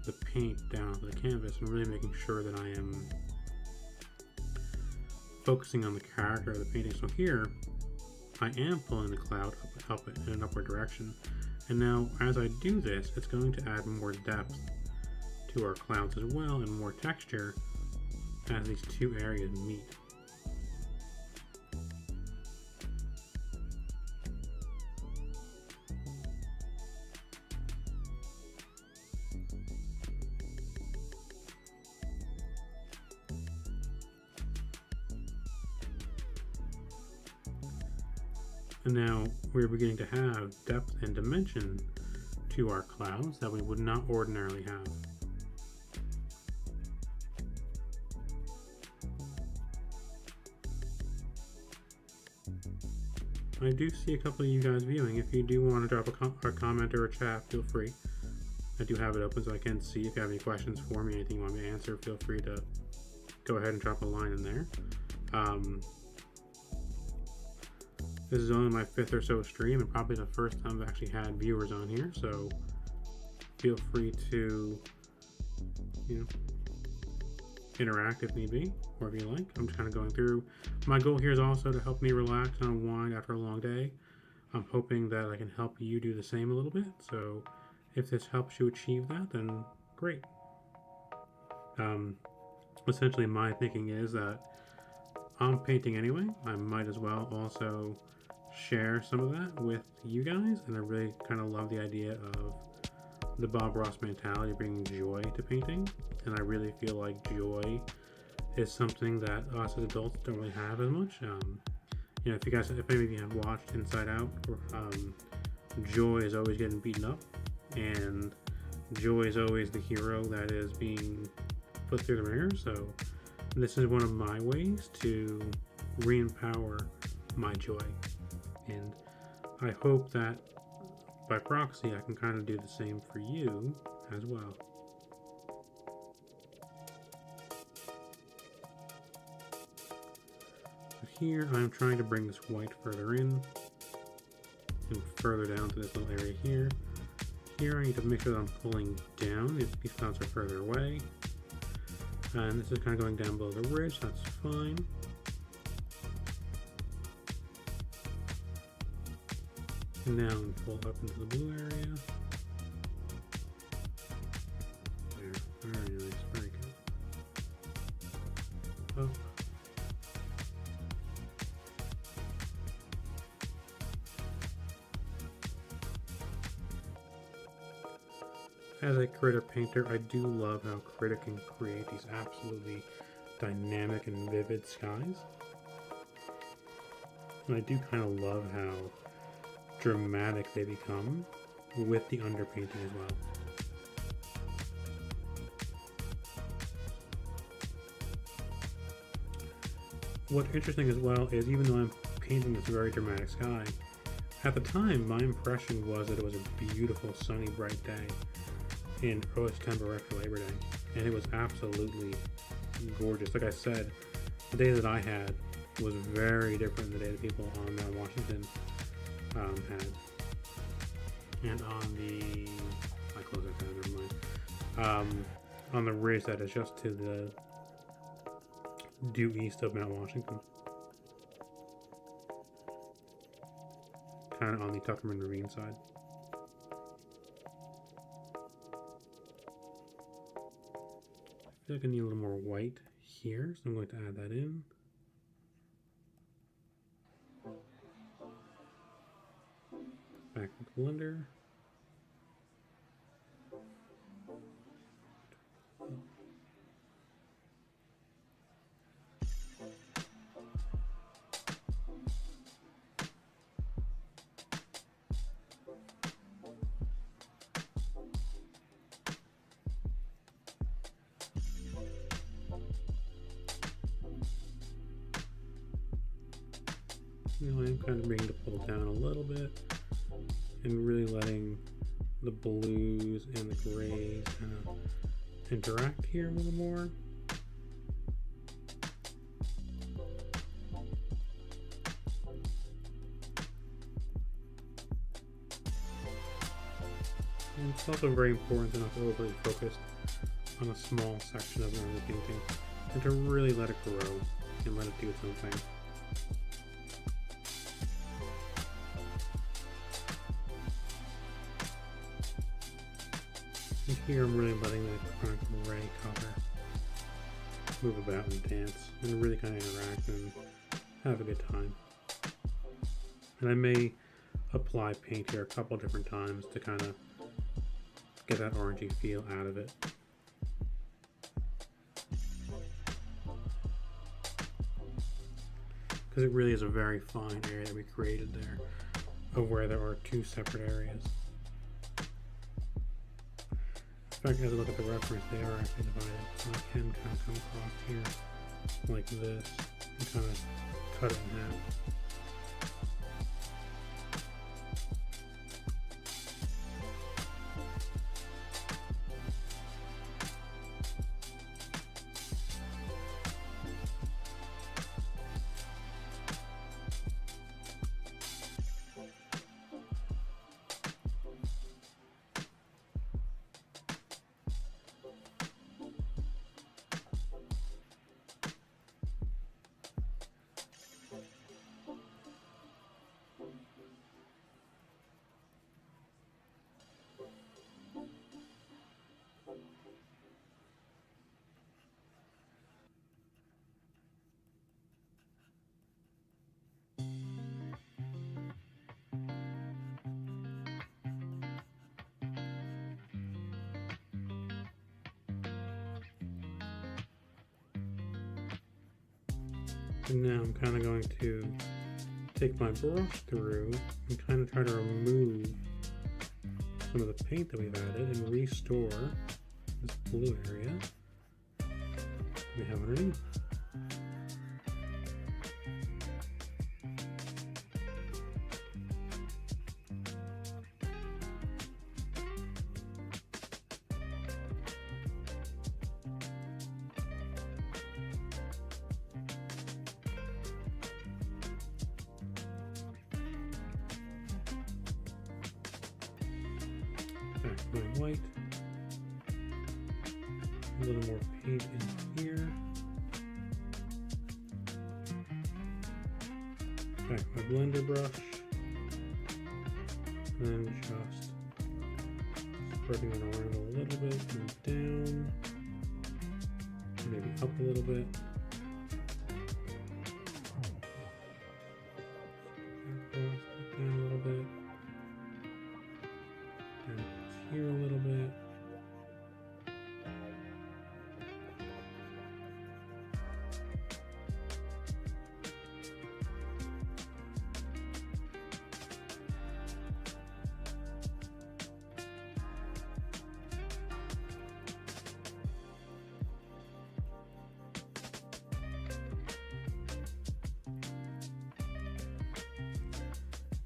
the paint down to the canvas, and really making sure that I am focusing on the character of the painting. So here, I am pulling the cloud up in an upward direction, and now as I do this, it's going to add more depth to our clouds as well, and more texture as these two areas meet. And now we're beginning to have depth and dimension to our clouds that we would not ordinarily have. I do see a couple of you guys viewing. If you do want to drop a comment or a chat, feel free. I do have it open so I can see. If you have any questions for me, anything you want me to answer, feel free to go ahead and drop a line in there. This is only my 5th or so stream, and probably the first time I've actually had viewers on here, so feel free to, interact if need be, or if you like. I'm just kind of going through. My goal here is also to help me relax and unwind after a long day. I'm hoping that I can help you do the same a little bit, so if this helps you achieve that, then great. Essentially my thinking is that I'm painting anyway. I might as well also share some of that with you guys, and I really kind of love the idea of the Bob Ross mentality, bringing joy to painting, and I really feel like joy is something that us as adults don't really have as much. If any of you have watched Inside Out, joy is always getting beaten up, and joy is always the hero that is being put through the ringer. So this is one of my ways to re-empower my joy, and I hope that by proxy I can kind of do the same for you as well. So here I'm trying to bring this white further in and further down to this little area here. Here I need to make sure that I'm pulling down if these clouds are further away. And this is kind of going down below the ridge, so that's fine. And now I'm pull up into the blue area. There, very nice, very good. Oh. As a Krita painter, I do love how Krita can create these absolutely dynamic and vivid skies. And I do kind of love how dramatic they become with the underpainting as well. What's interesting as well is even though I'm painting this very dramatic sky, at the time my impression was that it was a beautiful sunny bright day in early September after Labor Day, and it was absolutely gorgeous. Like I said, the day that I had was very different than the day that people on Mount Washington had. And on the, I closed that down, never mind. On the ridge that is just to the due east of Mount Washington, kind of on the Tuckerman Ravine side. I feel like I need a little more white here, so I'm going to add that in. Back with the blender. You know, I'm kind of bringing the pull down a little bit and really letting the blues and the grays kind of interact here a little more. And it's also very important to not be overly focused on a small section of the painting and to really let it grow and let it do its own thing. And here I'm really letting the chronic gray color move about and dance and really kind of interact and have a good time. And I may apply paint here a couple different times to kind of get that orangey feel out of it. Because it really is a very fine area that we created there of where there are two separate areas. In fact, as I look at the reference, they are actually divided. So I can kind of come across here like this and kind of cut it in half. And now I'm kind of going to take my brush through and kind of try to remove some of the paint that we've added and restore this blue area we have underneath. Back my white, a little more paint in here, back my blender brush, and then just spreading it around a little bit and down, maybe up a little bit. Down a little bit. Down here a little bit.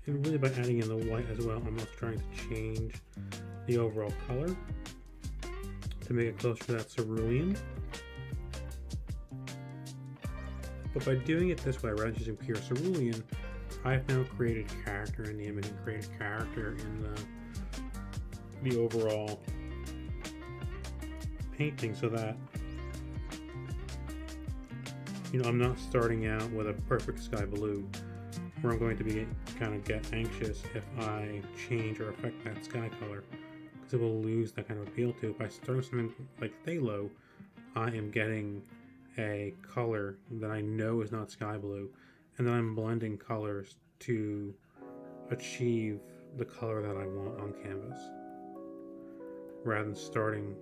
And really by adding in the white as well, I'm also trying to change the overall color to make it closer to that cerulean. But by doing it this way, rather than using pure cerulean, I've now created character in the image and created character in the overall painting, so that, you know, I'm not starting out with a perfect sky blue where I'm going to be kind of get anxious if I change or affect that sky color, because it will lose that kind of appeal to it. By starting something like phthalo, I am getting a color that I know is not sky blue, and then I'm blending colors to achieve the color that I want on canvas, rather than starting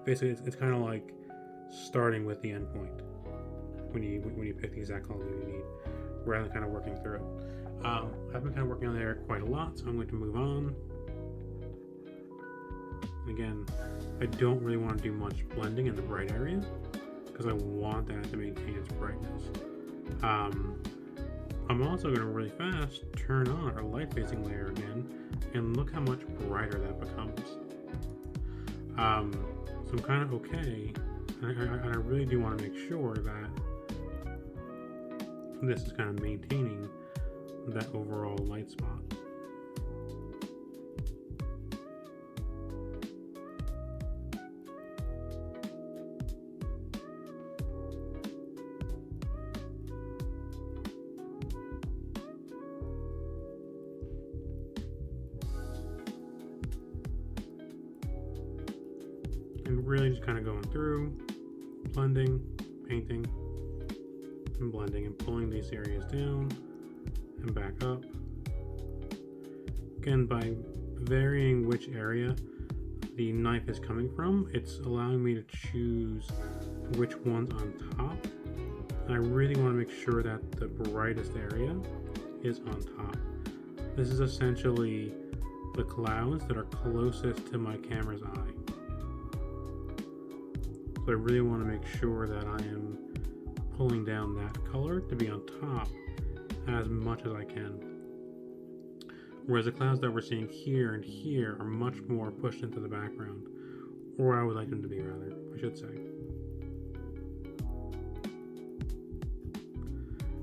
basically it's kind of like starting with the endpoint when you pick the exact color you need, rather than kind of working through it. I've been kind of working on there quite a lot, so I'm going to move on. Again, I don't really want to do much blending in the bright area because I want that to maintain its brightness. I'm also going to really fast turn on our light facing layer again, and look how much brighter that becomes. So I'm kind of okay, and I really do want to make sure that this is kind of maintaining that overall light spot. And really just kind of going through, blending, painting, and blending, and pulling these areas down and back up. Again, by varying which area the knife is coming from, it's allowing me to choose which one's on top. And I really want to make sure that the brightest area is on top. This is essentially the clouds that are closest to my camera's eye. So I really want to make sure that I am pulling down that color to be on top as much as I can. Whereas the clouds that we're seeing here and here are much more pushed into the background, or I would like them to be, rather, I should say.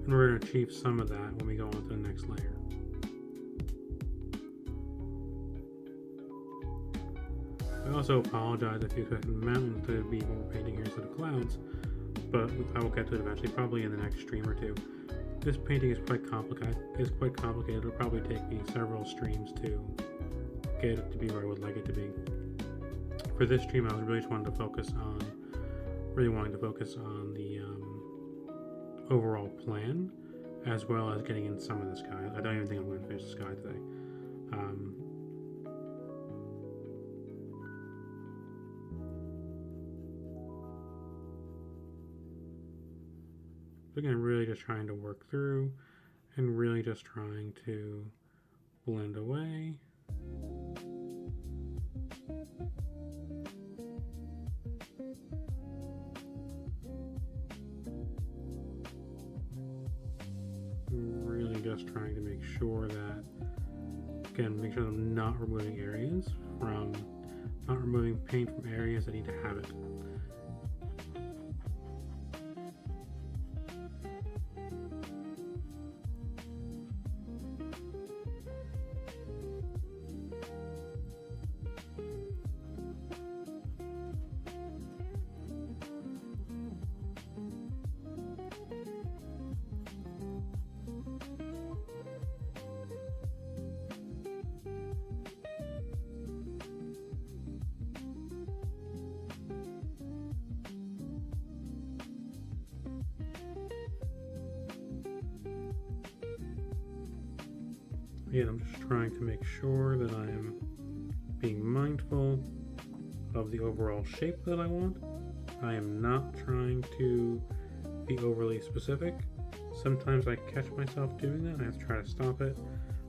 And we're going to achieve some of that when we go on to the next layer. I also apologize if you expect the mountain to be what we're painting here instead of clouds, but I will get to it eventually, probably in the next stream or two. This painting is quite complicated. It'll probably take me several streams to get it to be where I would like it to be. For this stream, I was really just wanting to focus on the overall plan, as well as getting in some of the sky. I don't even think I'm going to finish the sky today. Again, really just trying to work through and really just trying to blend away. Really just trying to make sure that, again, make sure that I'm not removing paint from areas that need to have it. Again, I'm just trying to make sure that I am being mindful of the overall shape that I want. I am not trying to be overly specific. Sometimes I catch myself doing that and I have to try to stop it.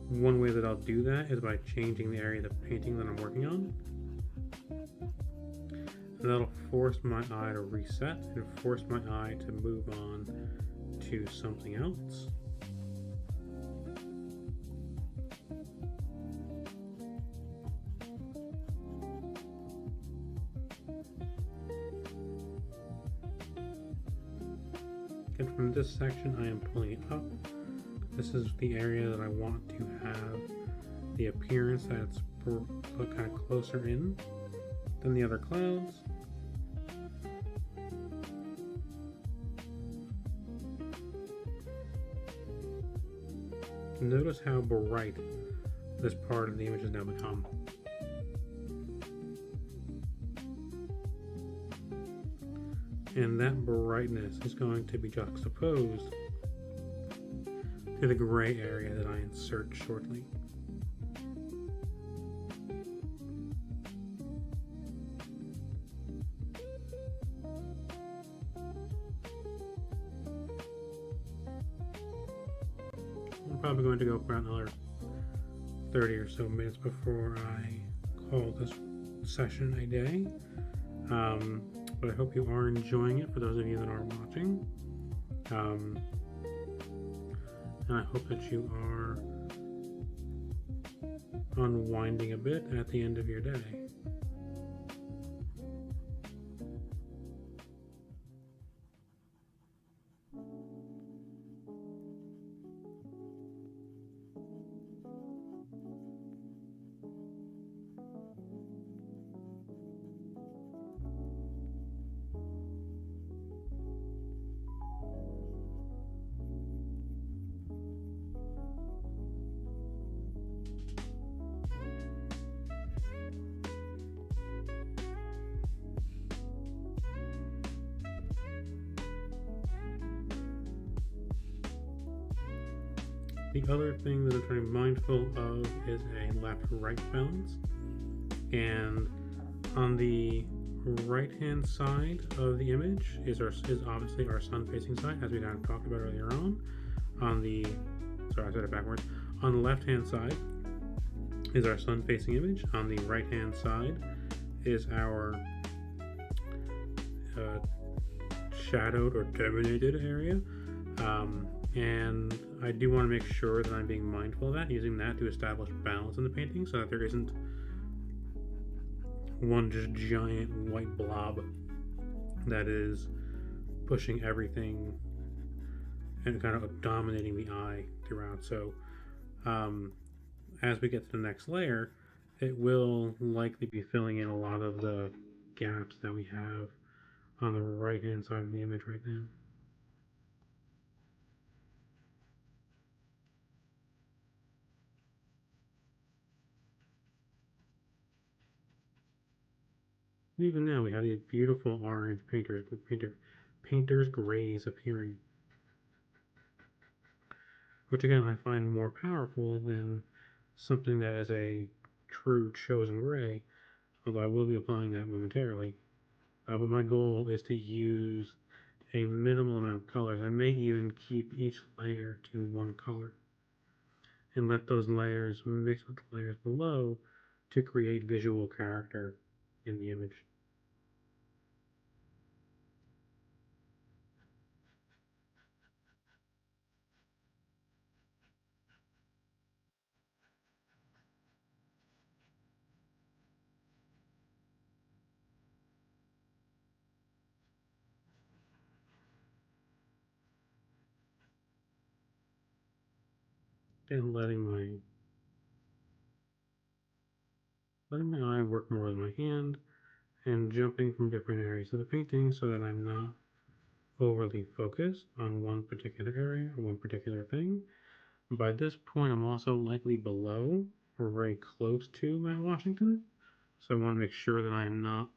One way that I'll do that is by changing the area of painting that I'm working on. And that'll force my eye to reset and force my eye to move on to something else. And from this section, I am pulling it up. This is the area that I want to have the appearance that's kind of closer in than the other clouds. Notice how bright this part of the image has now become. And that brightness is going to be juxtaposed to the gray area that I insert shortly. I'm probably going to go for another 30 or so minutes before I call this session a day. But I hope you are enjoying it for those of you that are watching. And I hope that you are unwinding a bit at the end of your day. The other thing that I'm trying to be mindful of is a left-right balance. And on the right-hand side of the image is obviously our sun-facing side, as we kind of talked about earlier on. Sorry, I said it backwards. On the left-hand side is our sun-facing image. On the right-hand side is our shadowed or dominated area. And I do want to make sure that I'm being mindful of that, using that to establish balance in the painting so that there isn't one just giant white blob that is pushing everything and kind of dominating the eye throughout. So as we get to the next layer, it will likely be filling in a lot of the gaps that we have on the right hand side of the image right now. Even now we have these beautiful orange painter's grays appearing, which again I find more powerful than something that is a true chosen gray, although I will be applying that momentarily. But my goal is to use a minimal amount of colors. I may even keep each layer to one color and let those layers mix with the layers below to create visual character in the image. And letting my eye work more with my hand and jumping from different areas of the painting so that I'm not overly focused on one particular area or one particular thing. By this point, I'm also likely below or very close to Mount Washington, so I want to make sure that I am not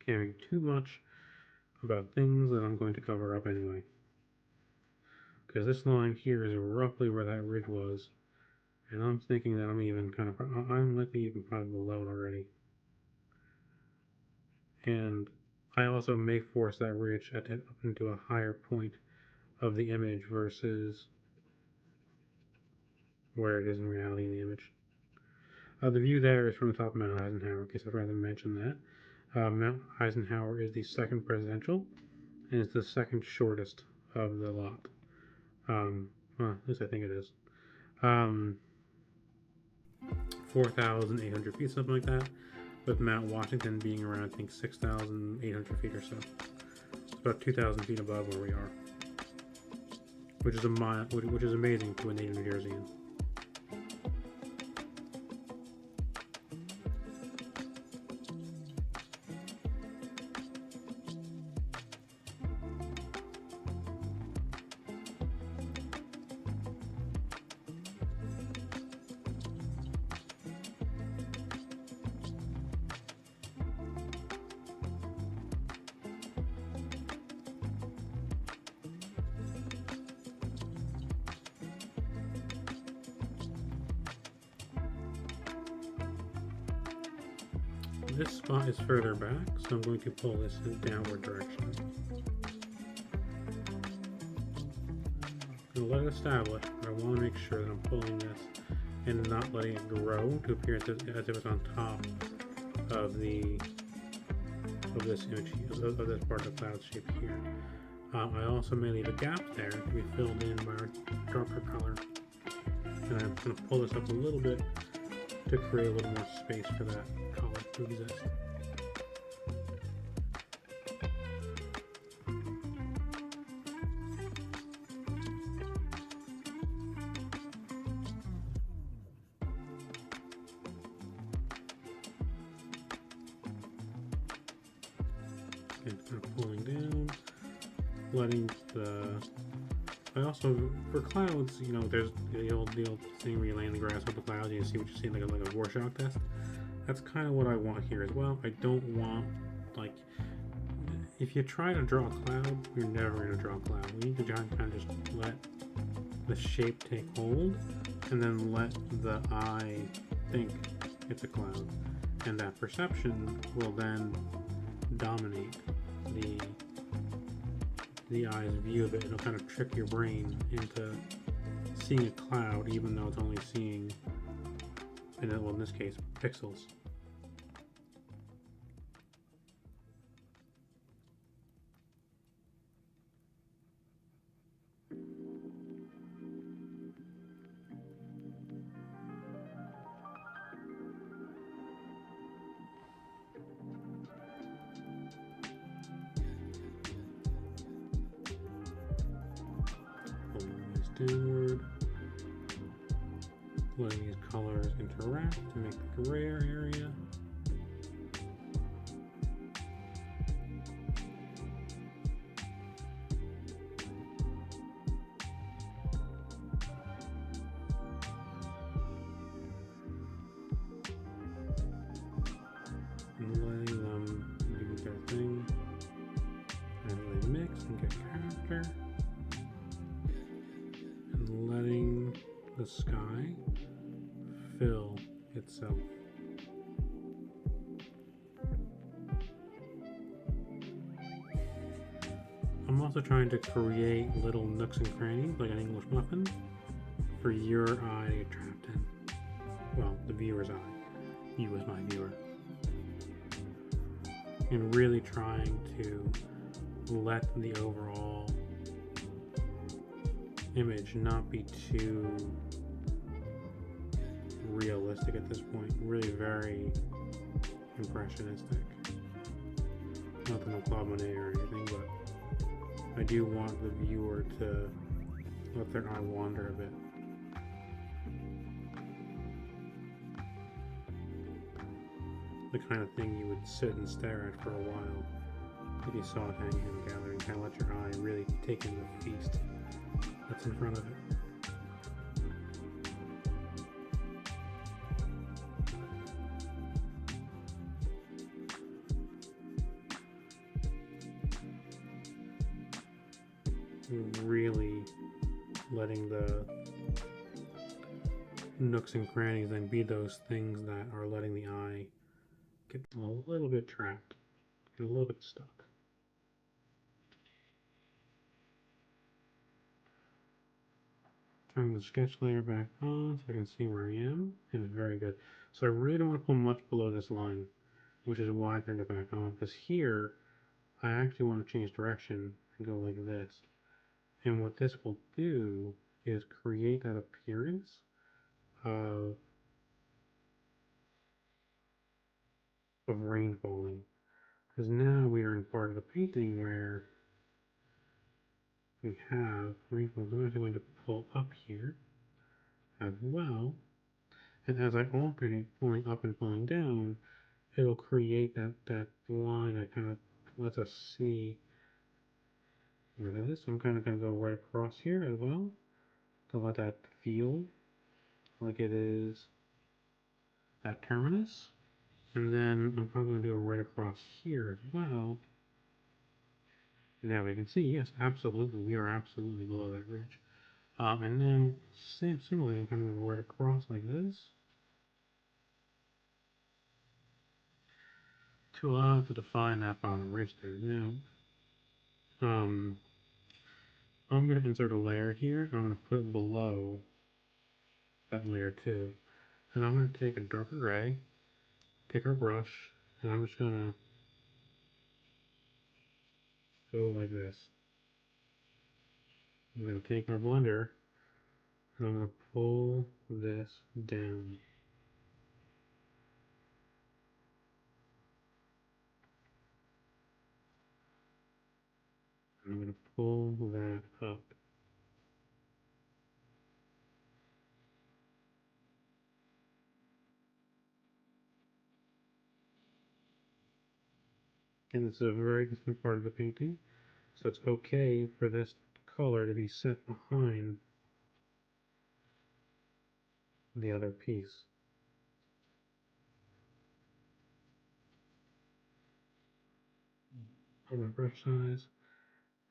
caring too much about things that I'm going to cover up anyway. Because this line here is roughly where that ridge was, and I'm thinking that I'm likely even probably below it already. And I also may force that ridge up into a higher point of the image versus where it is in reality in the image. The view there is from the top of Mount Eisenhower, in case I'd rather mention that. Mount Eisenhower is the second presidential, and it's the second shortest of the lot. Well, at least I think it is. 4,800 feet, something like that. with Mount Washington being around, I think, 6,800 feet or so. It's about 2,000 feet above where we are, which is which is amazing to a native New Jerseyan. This spot is further back, so I'm going to pull this in downward direction. I'm going to let it establish, but I want to make sure that I'm pulling this and not letting it grow to appear as if it's on top of this image, of this part of the cloud shape here. I also may leave a gap there to be filled in by our darker color, and I'm going to pull this up a little bit to create a little more space for that color to exist. And kind of pulling down, letting the. I also, for clouds, you know, there's the old thing where you lay in the grass with the clouds and you see what you see, like a Rorschach test. That's kind of what I want here as well. I don't want, like, if you try to draw a cloud, you're never going to draw a cloud. We need to kind of just let the shape take hold and then let the eye think it's a cloud. And that perception will then dominate the eye's view of it. It'll kind of trick your brain into seeing a cloud even though it's only seeing, well, in this case, pixels. Downward, letting these colors interact to make the grayer area. And letting them do their thing as they mix and get character. Letting the sky fill itself. I'm also trying to create little nooks and crannies, like an English muffin, for your eye to get trapped in. Well, the viewer's eye. You as my viewer. And really trying to let the overall image not be too realistic at this point. Really very impressionistic. Nothing on Claude Monet or anything, but I do want the viewer to let their eye wander a bit. The kind of thing you would sit and stare at for a while if you saw it hanging in the gallery, and kind of let your eye really take in the feast that's in front of it. Really letting the nooks and crannies then be those things that are letting the eye get a little bit trapped, get a little bit stuck. Turn the sketch layer back on so I can see where I am, and it's very good. So I really don't want to pull much below this line, which is why I turned it back on, because here I actually want to change direction and go like this. And what this will do is create that appearance of of rain falling. Because now we are in part of the painting where we have rainfall. I'm actually going to pull up here as well. And as I alternate pulling up and pulling down, it'll create that line that kind of lets us see where that is. So I'm kind of going to go right across here as well to let that feel like it is that terminus. And then I'm probably going to go right across here as well. Now we can see, yes, absolutely, we are absolutely below that ridge. And then similarly, I'm going to go right across like this to allow it to define that bottom ridge there. Now, um, I'm going to insert a layer here. I'm going to put it below that layer too. And I'm going to take a darker gray, pick our brush, and I'm just going to go like this. I'm going to take our blender, and I'm going to pull this down. I'm going to pull that up. And it's a very different part of the painting. So it's okay for this color to be set behind the other piece. On the brush size,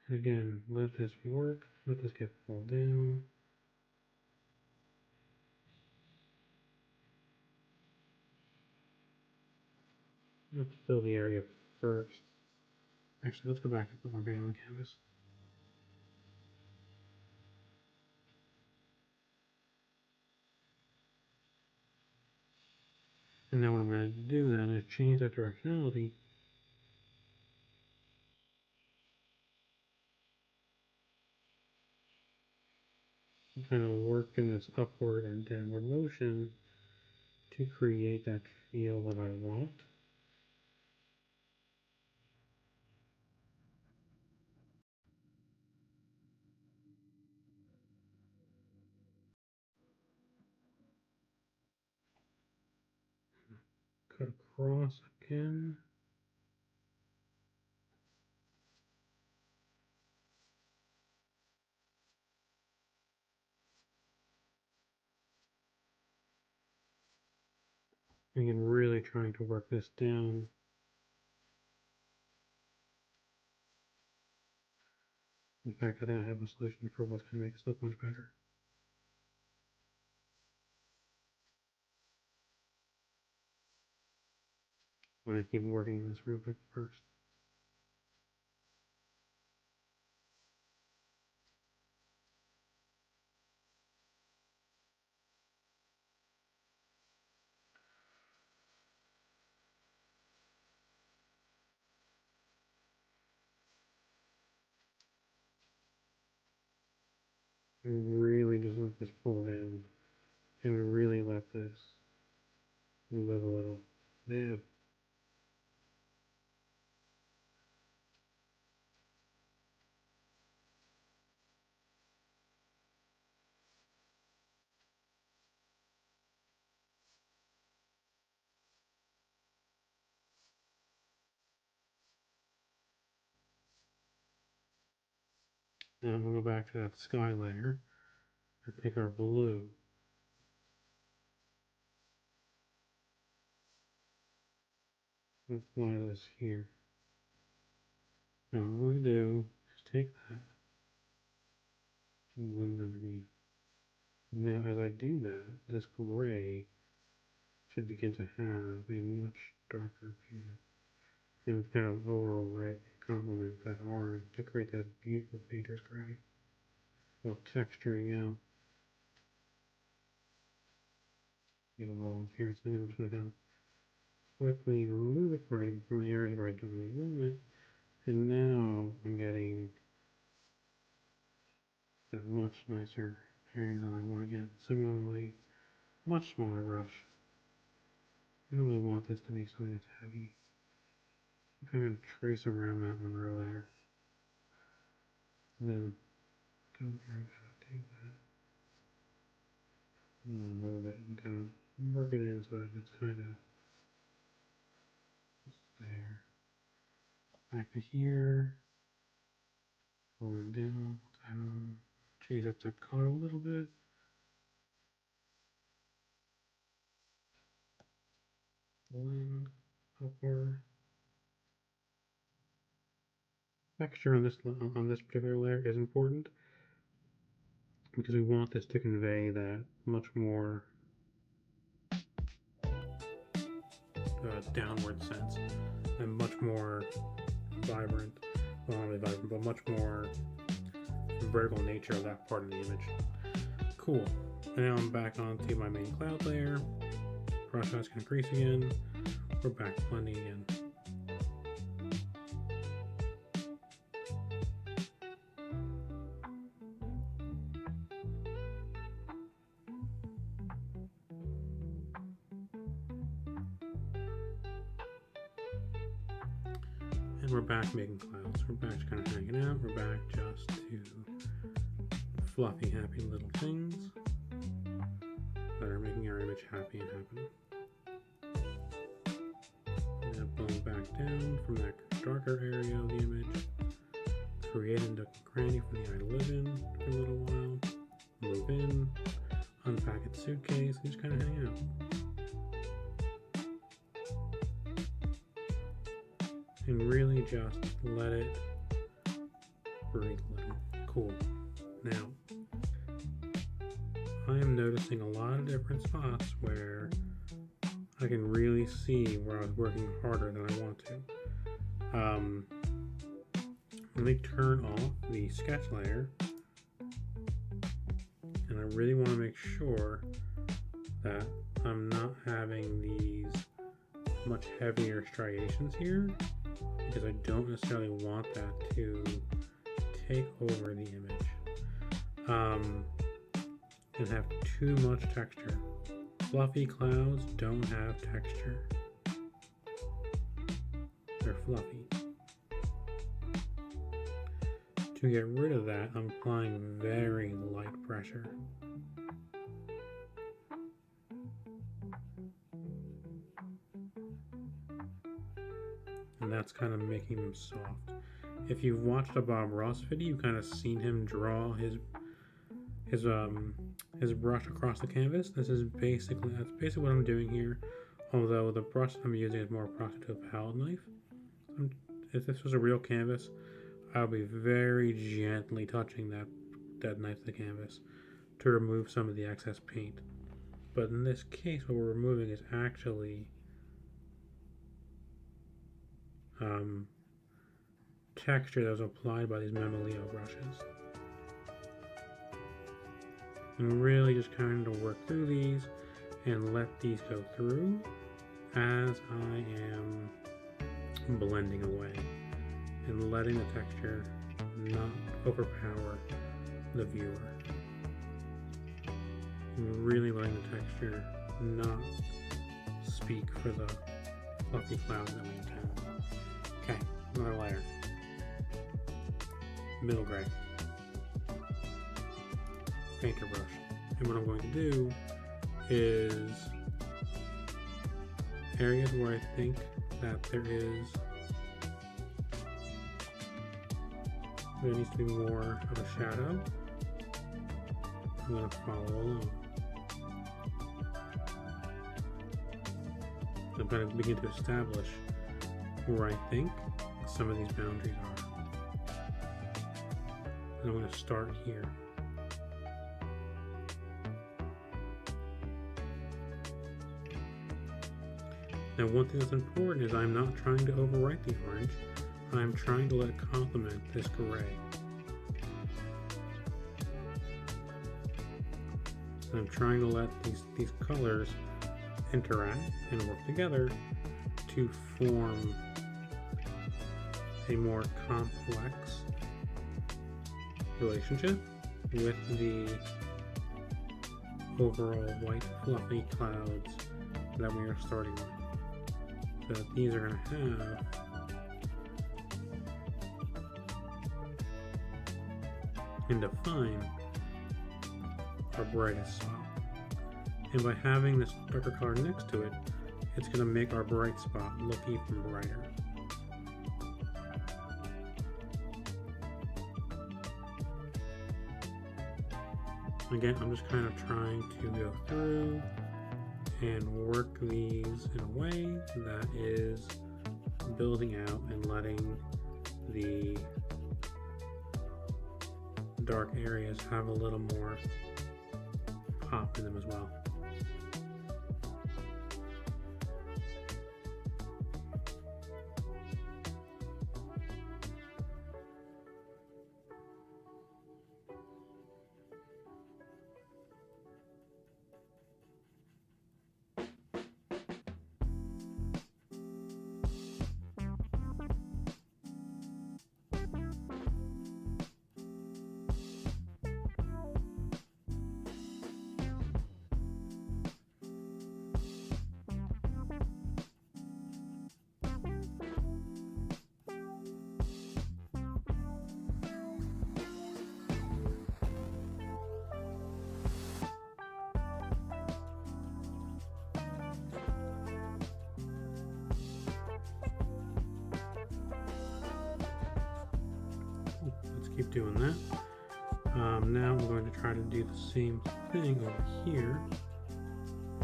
and again, let this work, let this get pulled down. Let's fill the area first. Actually, let's go back and put more paint on the canvas. And now what I'm going to do then is change that directionality. And kind of work in this upward and downward motion to create that feel that I want. Cut across again. Again, really trying to work this down. In fact, I think I have a solution for what's going to make this look much better. I'm going to keep working this real quick first. And really just let this pull down. And really let this move a little. Now, now we'll go back to that sky layer and pick our blue. Let's apply this here. Now what we do is take that and blend underneath. Now as I do that, this gray should begin to have a much darker hue. And kind of overlay complement that orange to create that beautiful painter's gray. So texturing out the little appearance. I'm just going to quickly remove it from the area where I don't remove it. And now I'm getting a much nicer area than I want to get. Similarly, much smaller brush. I don't really want this to be something that's heavy. I'm going to trace around that one earlier. And then go through that, take that. And move it and kind of work it in so that it's kind of there. Back to here. Going down, down. Change up the color a little bit. Blend upward. Texture on this particular layer is important because we want this to convey that much more downward sense and much more vibrant, well, not really vibrant, but much more vertical nature of that part of the image. Cool. Now I'm back onto my main cloud layer. Brush size can increase again. We're back blending again. And we're back making clouds. We're back to kind of hanging out. We're back just to fluffy, happy little things that are making our image happy and happening. Now pulling back down from that darker area of the image, create a nook and cranny for the eye to live in for a little while, move in, unpack its suitcase, and just kind of hang out. And really just let it breathe a little. Cool. Now, I am noticing a lot of different spots where I can really see where I was working harder than I want to. Let me turn off the sketch layer, and I really want to make sure that I'm not having these much heavier striations here, because I don't necessarily want that to take over the image and have too much texture. Fluffy clouds don't have texture. They're fluffy. To get rid of that, I'm applying very light pressure. And that's kind of making them soft. If you've watched a Bob Ross video, you've kind of seen him draw his brush across the canvas. That's basically what I'm doing here. Although the brush I'm using is more approximate to a palette knife. If this was a real canvas, I'll be very gently touching that knife to the canvas to remove some of the excess paint. But in this case, what we're removing is actually texture that was applied by these Memelio brushes. And really just kind of work through these and let these go through as I am blending away and letting the texture not overpower the viewer. And really letting the texture not speak for the fluffy cloud that we intend. Okay, another layer. Middle gray. Painter brush. And what I'm going to do is areas where I think that there needs to be more of a shadow. I'm going to follow along. I'm going to begin to establish where I think some of these boundaries are. And I'm going to start here. Now, one thing that's important is I'm not trying to overwrite the orange. I'm trying to let it complement this gray. So I'm trying to let these colors interact and work together to form a more complex relationship with the overall white fluffy clouds that we are starting with. that these are going to have and define our brightest spot. And by having this darker color next to it, it's going to make our bright spot look even brighter. Again, I'm just kind of trying to go through and work these in a way that is building out and letting the dark areas have a little more pop in them as well. Keep doing that. Now we're going to try to do the same thing over here,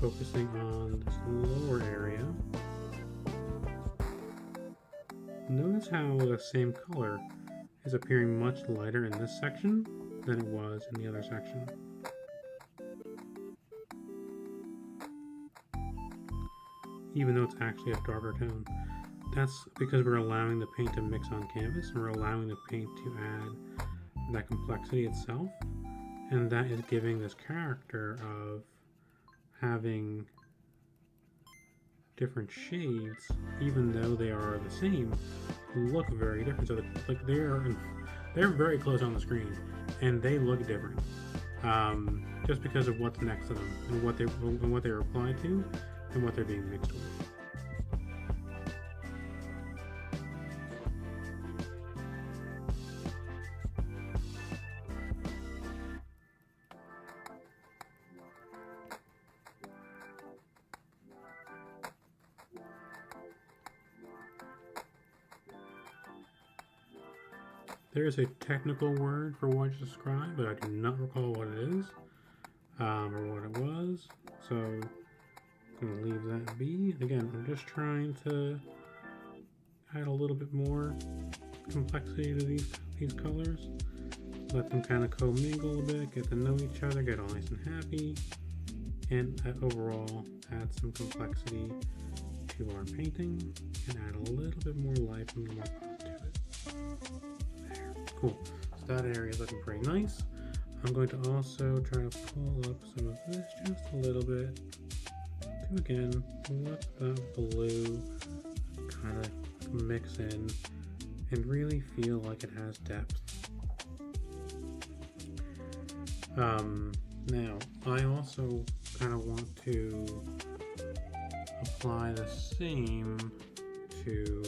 focusing on this lower area. Notice how the same color is appearing much lighter in this section than it was in the other section. Even though it's actually a darker tone. That's because we're allowing the paint to mix on canvas, and we're allowing the paint to add that complexity itself, and that is giving this character of having different shades, even though they are the same, look very different. So like they're very close on the screen, and they look different, just because of what's next to them and what they're applied to and what they're being mixed with. There's a technical word for what you described, but I do not recall what it is, or what it was, so I'm going to leave that be. Again, I'm just trying to add a little bit more complexity to these colors, let them kind of commingle a bit, get to know each other, get all nice and happy, and overall add some complexity to our painting, and add a little bit more life and more pop to it. Cool. So that area is looking pretty nice. I'm going to also try to pull up some of this just a little bit to again let that blue kind of mix in and really feel like it has depth. Now I also kind of want to apply the same to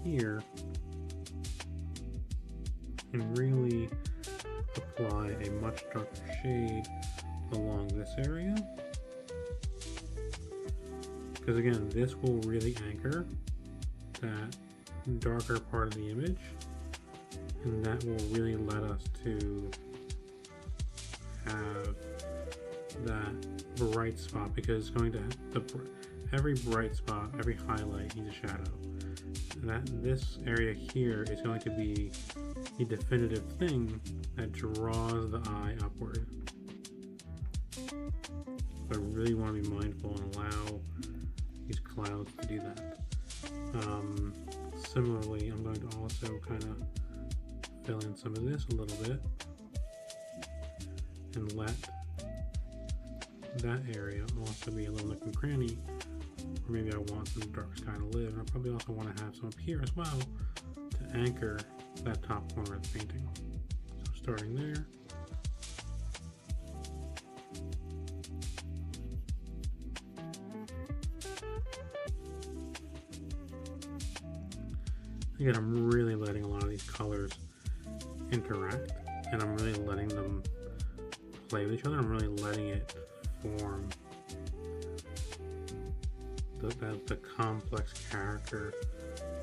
here and really apply a much darker shade along this area, because again this will really anchor that darker part of the image, and that will really let us to have that bright spot, because it's going to every bright spot, every highlight needs a shadow. This area here is going to be a definitive thing that draws the eye upward. So I really want to be mindful and allow these clouds to do that. Similarly, I'm going to also kind of fill in some of this a little bit and let that area also be a little nook and cranny. Or maybe I want some dark sky to live, and I probably also want to have some up here as well to anchor that top corner of the painting. So starting there, Again, I'm really letting a lot of these colors interact, and I'm really letting them play with each other. I'm really letting it form the complex character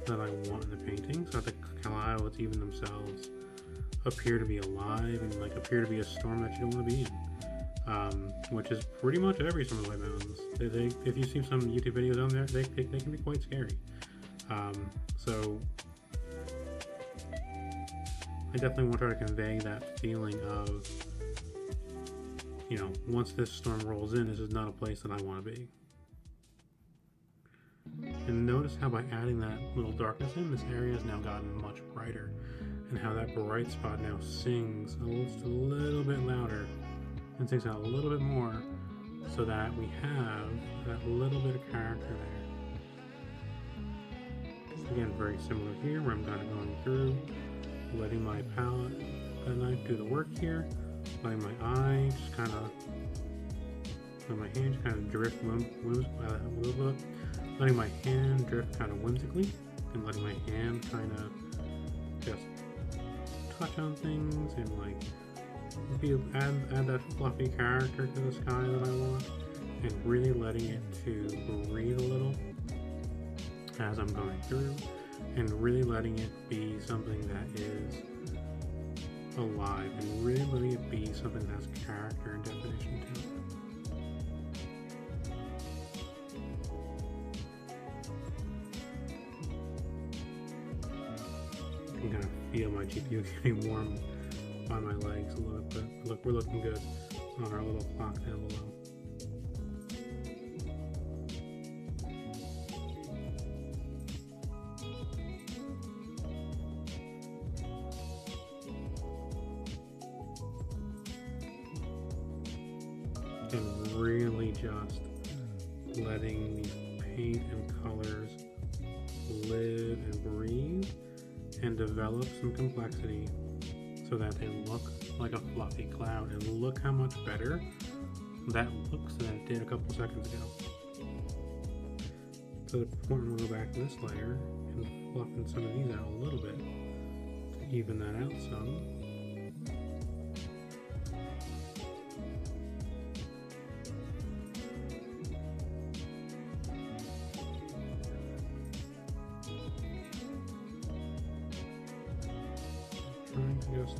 that I want in the painting, so that the clouds even themselves appear to be alive and like appear to be a storm that you don't want to be in, which is pretty much every Storm of the White Mountains. If you see some YouTube videos on there, they can be quite scary. So I definitely want to try to convey that feeling of, you know, once this storm rolls in, this is not a place that I want to be. And notice how by adding that little darkness in, this area has now gotten much brighter, and how that bright spot now sings just a little bit louder and sings out a little bit more, so that we have that little bit of character there. Again, very similar here, where I'm kind of going through, letting my palette and knife do the work here, letting my eye just kind of, letting my hand just kind of drift letting my hand drift kind of whimsically, and letting my hand kind of just touch on things and like add that fluffy character to the sky that I want, and really letting it to breathe a little as I'm going through, and really letting it be something that is alive, and really letting it be something that has character and definition to it. I can kind of feel my GPU getting warm by my legs a little bit. Look, we're looking good on our little clock down below. And really just letting these paint and colors live and breathe and develop some complexity, so that they look like a fluffy cloud. And look how much better that looks than it did a couple seconds ago. To the point where we'll go back to this layer and fluffing some of these out a little bit to even that out some. Trying to just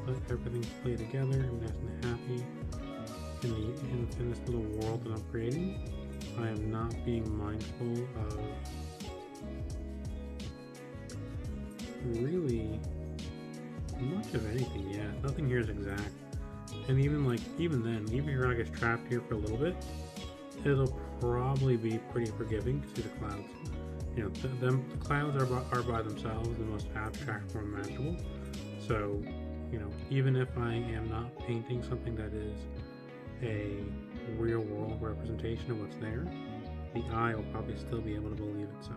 let everything play together and nice and happy in this little world that I'm creating. I am not being mindful of really much of anything yet. Nothing here is exact. And even then, even if your eye gets trapped here for a little bit, it'll probably be pretty forgiving to see the clouds. You know, the clouds are by themselves the most abstract form imaginable. So, you know, even if I am not painting something that is a real world representation of what's there, the eye will probably still be able to believe it so.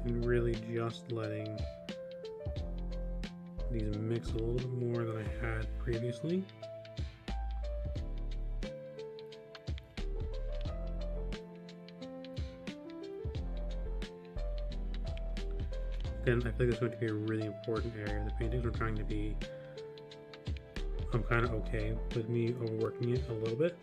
And really just letting these mix a little bit more than I had previously. Again, I think this is going to be a really important area of the paintings. We're trying to be, I'm kind of okay with me overworking it a little bit.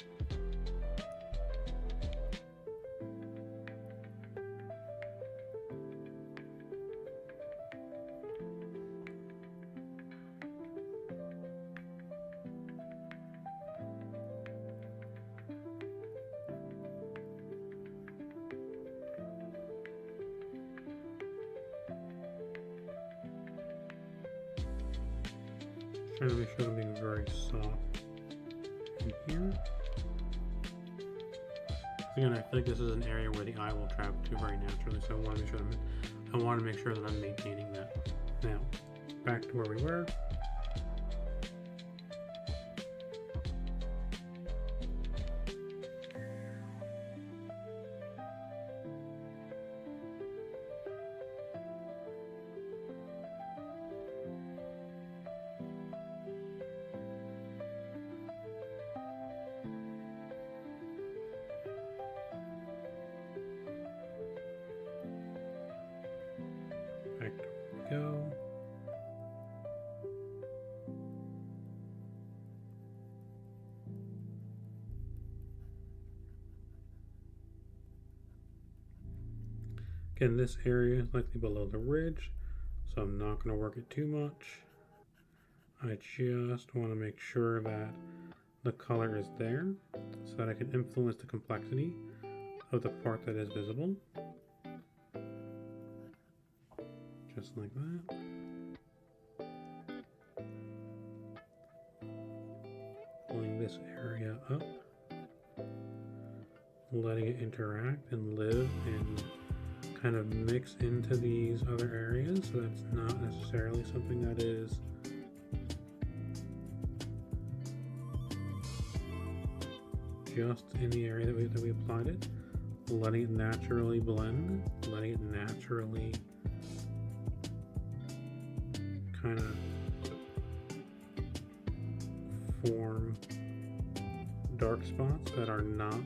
Trying to make sure I'm being very soft in here. Again, I feel like this is an area where the eye will travel to very naturally, so I want to make sure that I'm maintaining that. Now, back to where we were. Back to where we go. Again, this area is likely below the ridge, so I'm not going to work it too much. I just want to make sure that the color is there so that I can influence the complexity of the part that is visible. Just like that. Pulling this area up, letting it interact and live and kind of mix into these other areas, so that's not necessarily something that is just in the area that we applied it, letting it naturally blend, letting it naturally kind of form dark spots that are not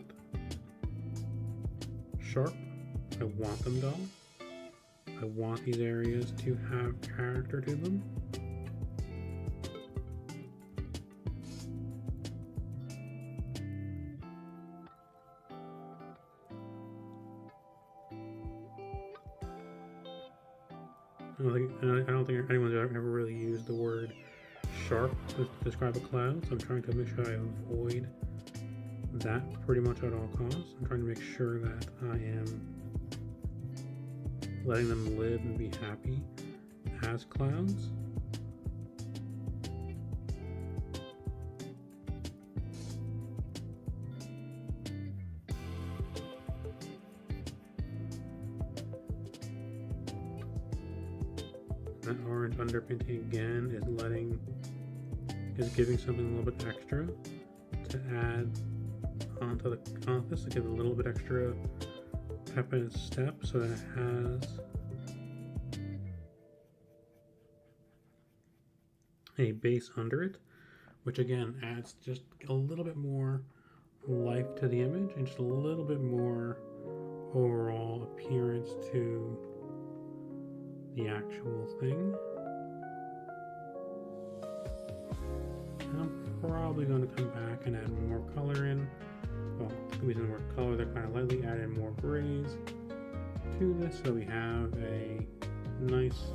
sharp. I want them dull. I want these areas to have character to them. I don't think anyone's ever really used the word sharp to describe a cloud, so I'm trying to make sure I avoid that pretty much at all costs. I'm trying to make sure that I am letting them live and be happy as clouds. That orange underpainting again is giving something a little bit extra to add onto this to give it a little bit extra pep and step, so that it has a base under it, which again adds just a little bit more life to the image and just a little bit more overall appearance to the actual thing. And I'm probably going to come back and add more color in. Well, it's going to be some more color that kind of lightly add in more grays to this, so we have a nice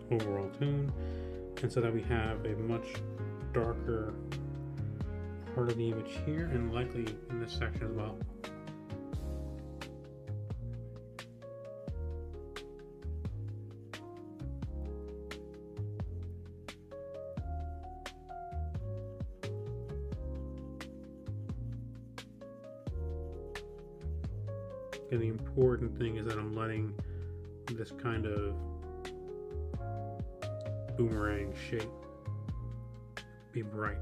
overall tone, and so that we have a much darker part of the image here, and likely in this section as well. And the important thing is that I'm letting this kind of boomerang shape be bright.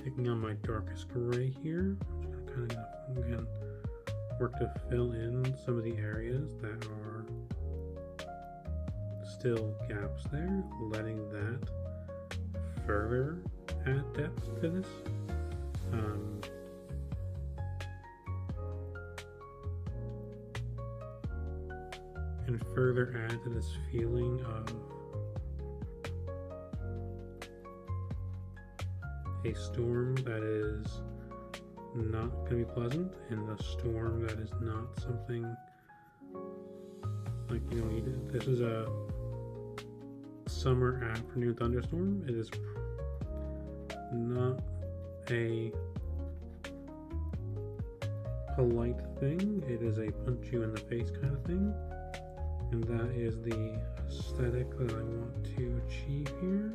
Taking on my darkest gray here, I'm just kind of again work to fill in some of the areas that are still gaps there, letting that further add depth to this. and further add to this feeling of a storm that is not going to be pleasant, and a storm that is not something like, you know, this is a summer afternoon thunderstorm. It is not a polite thing, it is a punch you in the face kind of thing, and that is the aesthetic that I want to achieve here.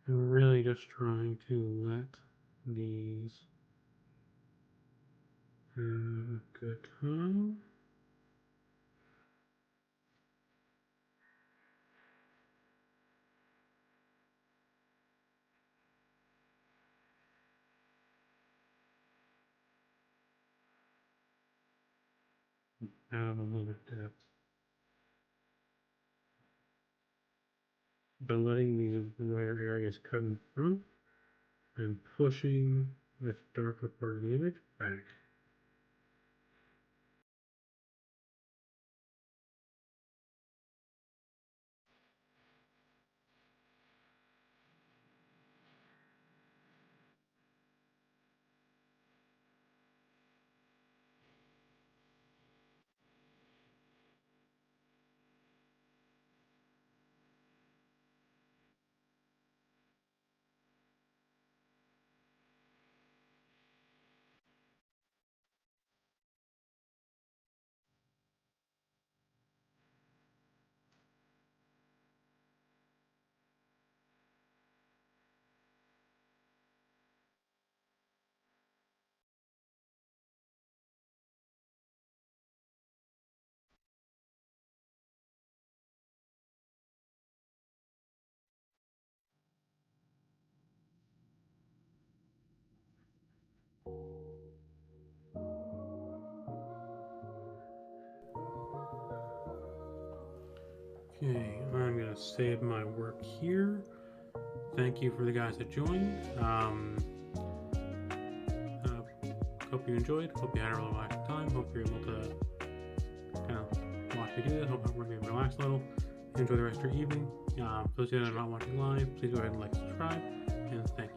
I'm really just trying to let these have a good time. Have a little depth. But letting these lighter areas come through and pushing this darker part of the image back. Okay, I'm gonna save my work here. Thank you for the guys that joined. Hope you enjoyed. Hope you had a really relaxing time. Hope you're able to kind of watch me do this. Hope we're gonna relax a little. Enjoy the rest of your evening. For those of you that are not watching live, please go ahead and like, subscribe, and thank you.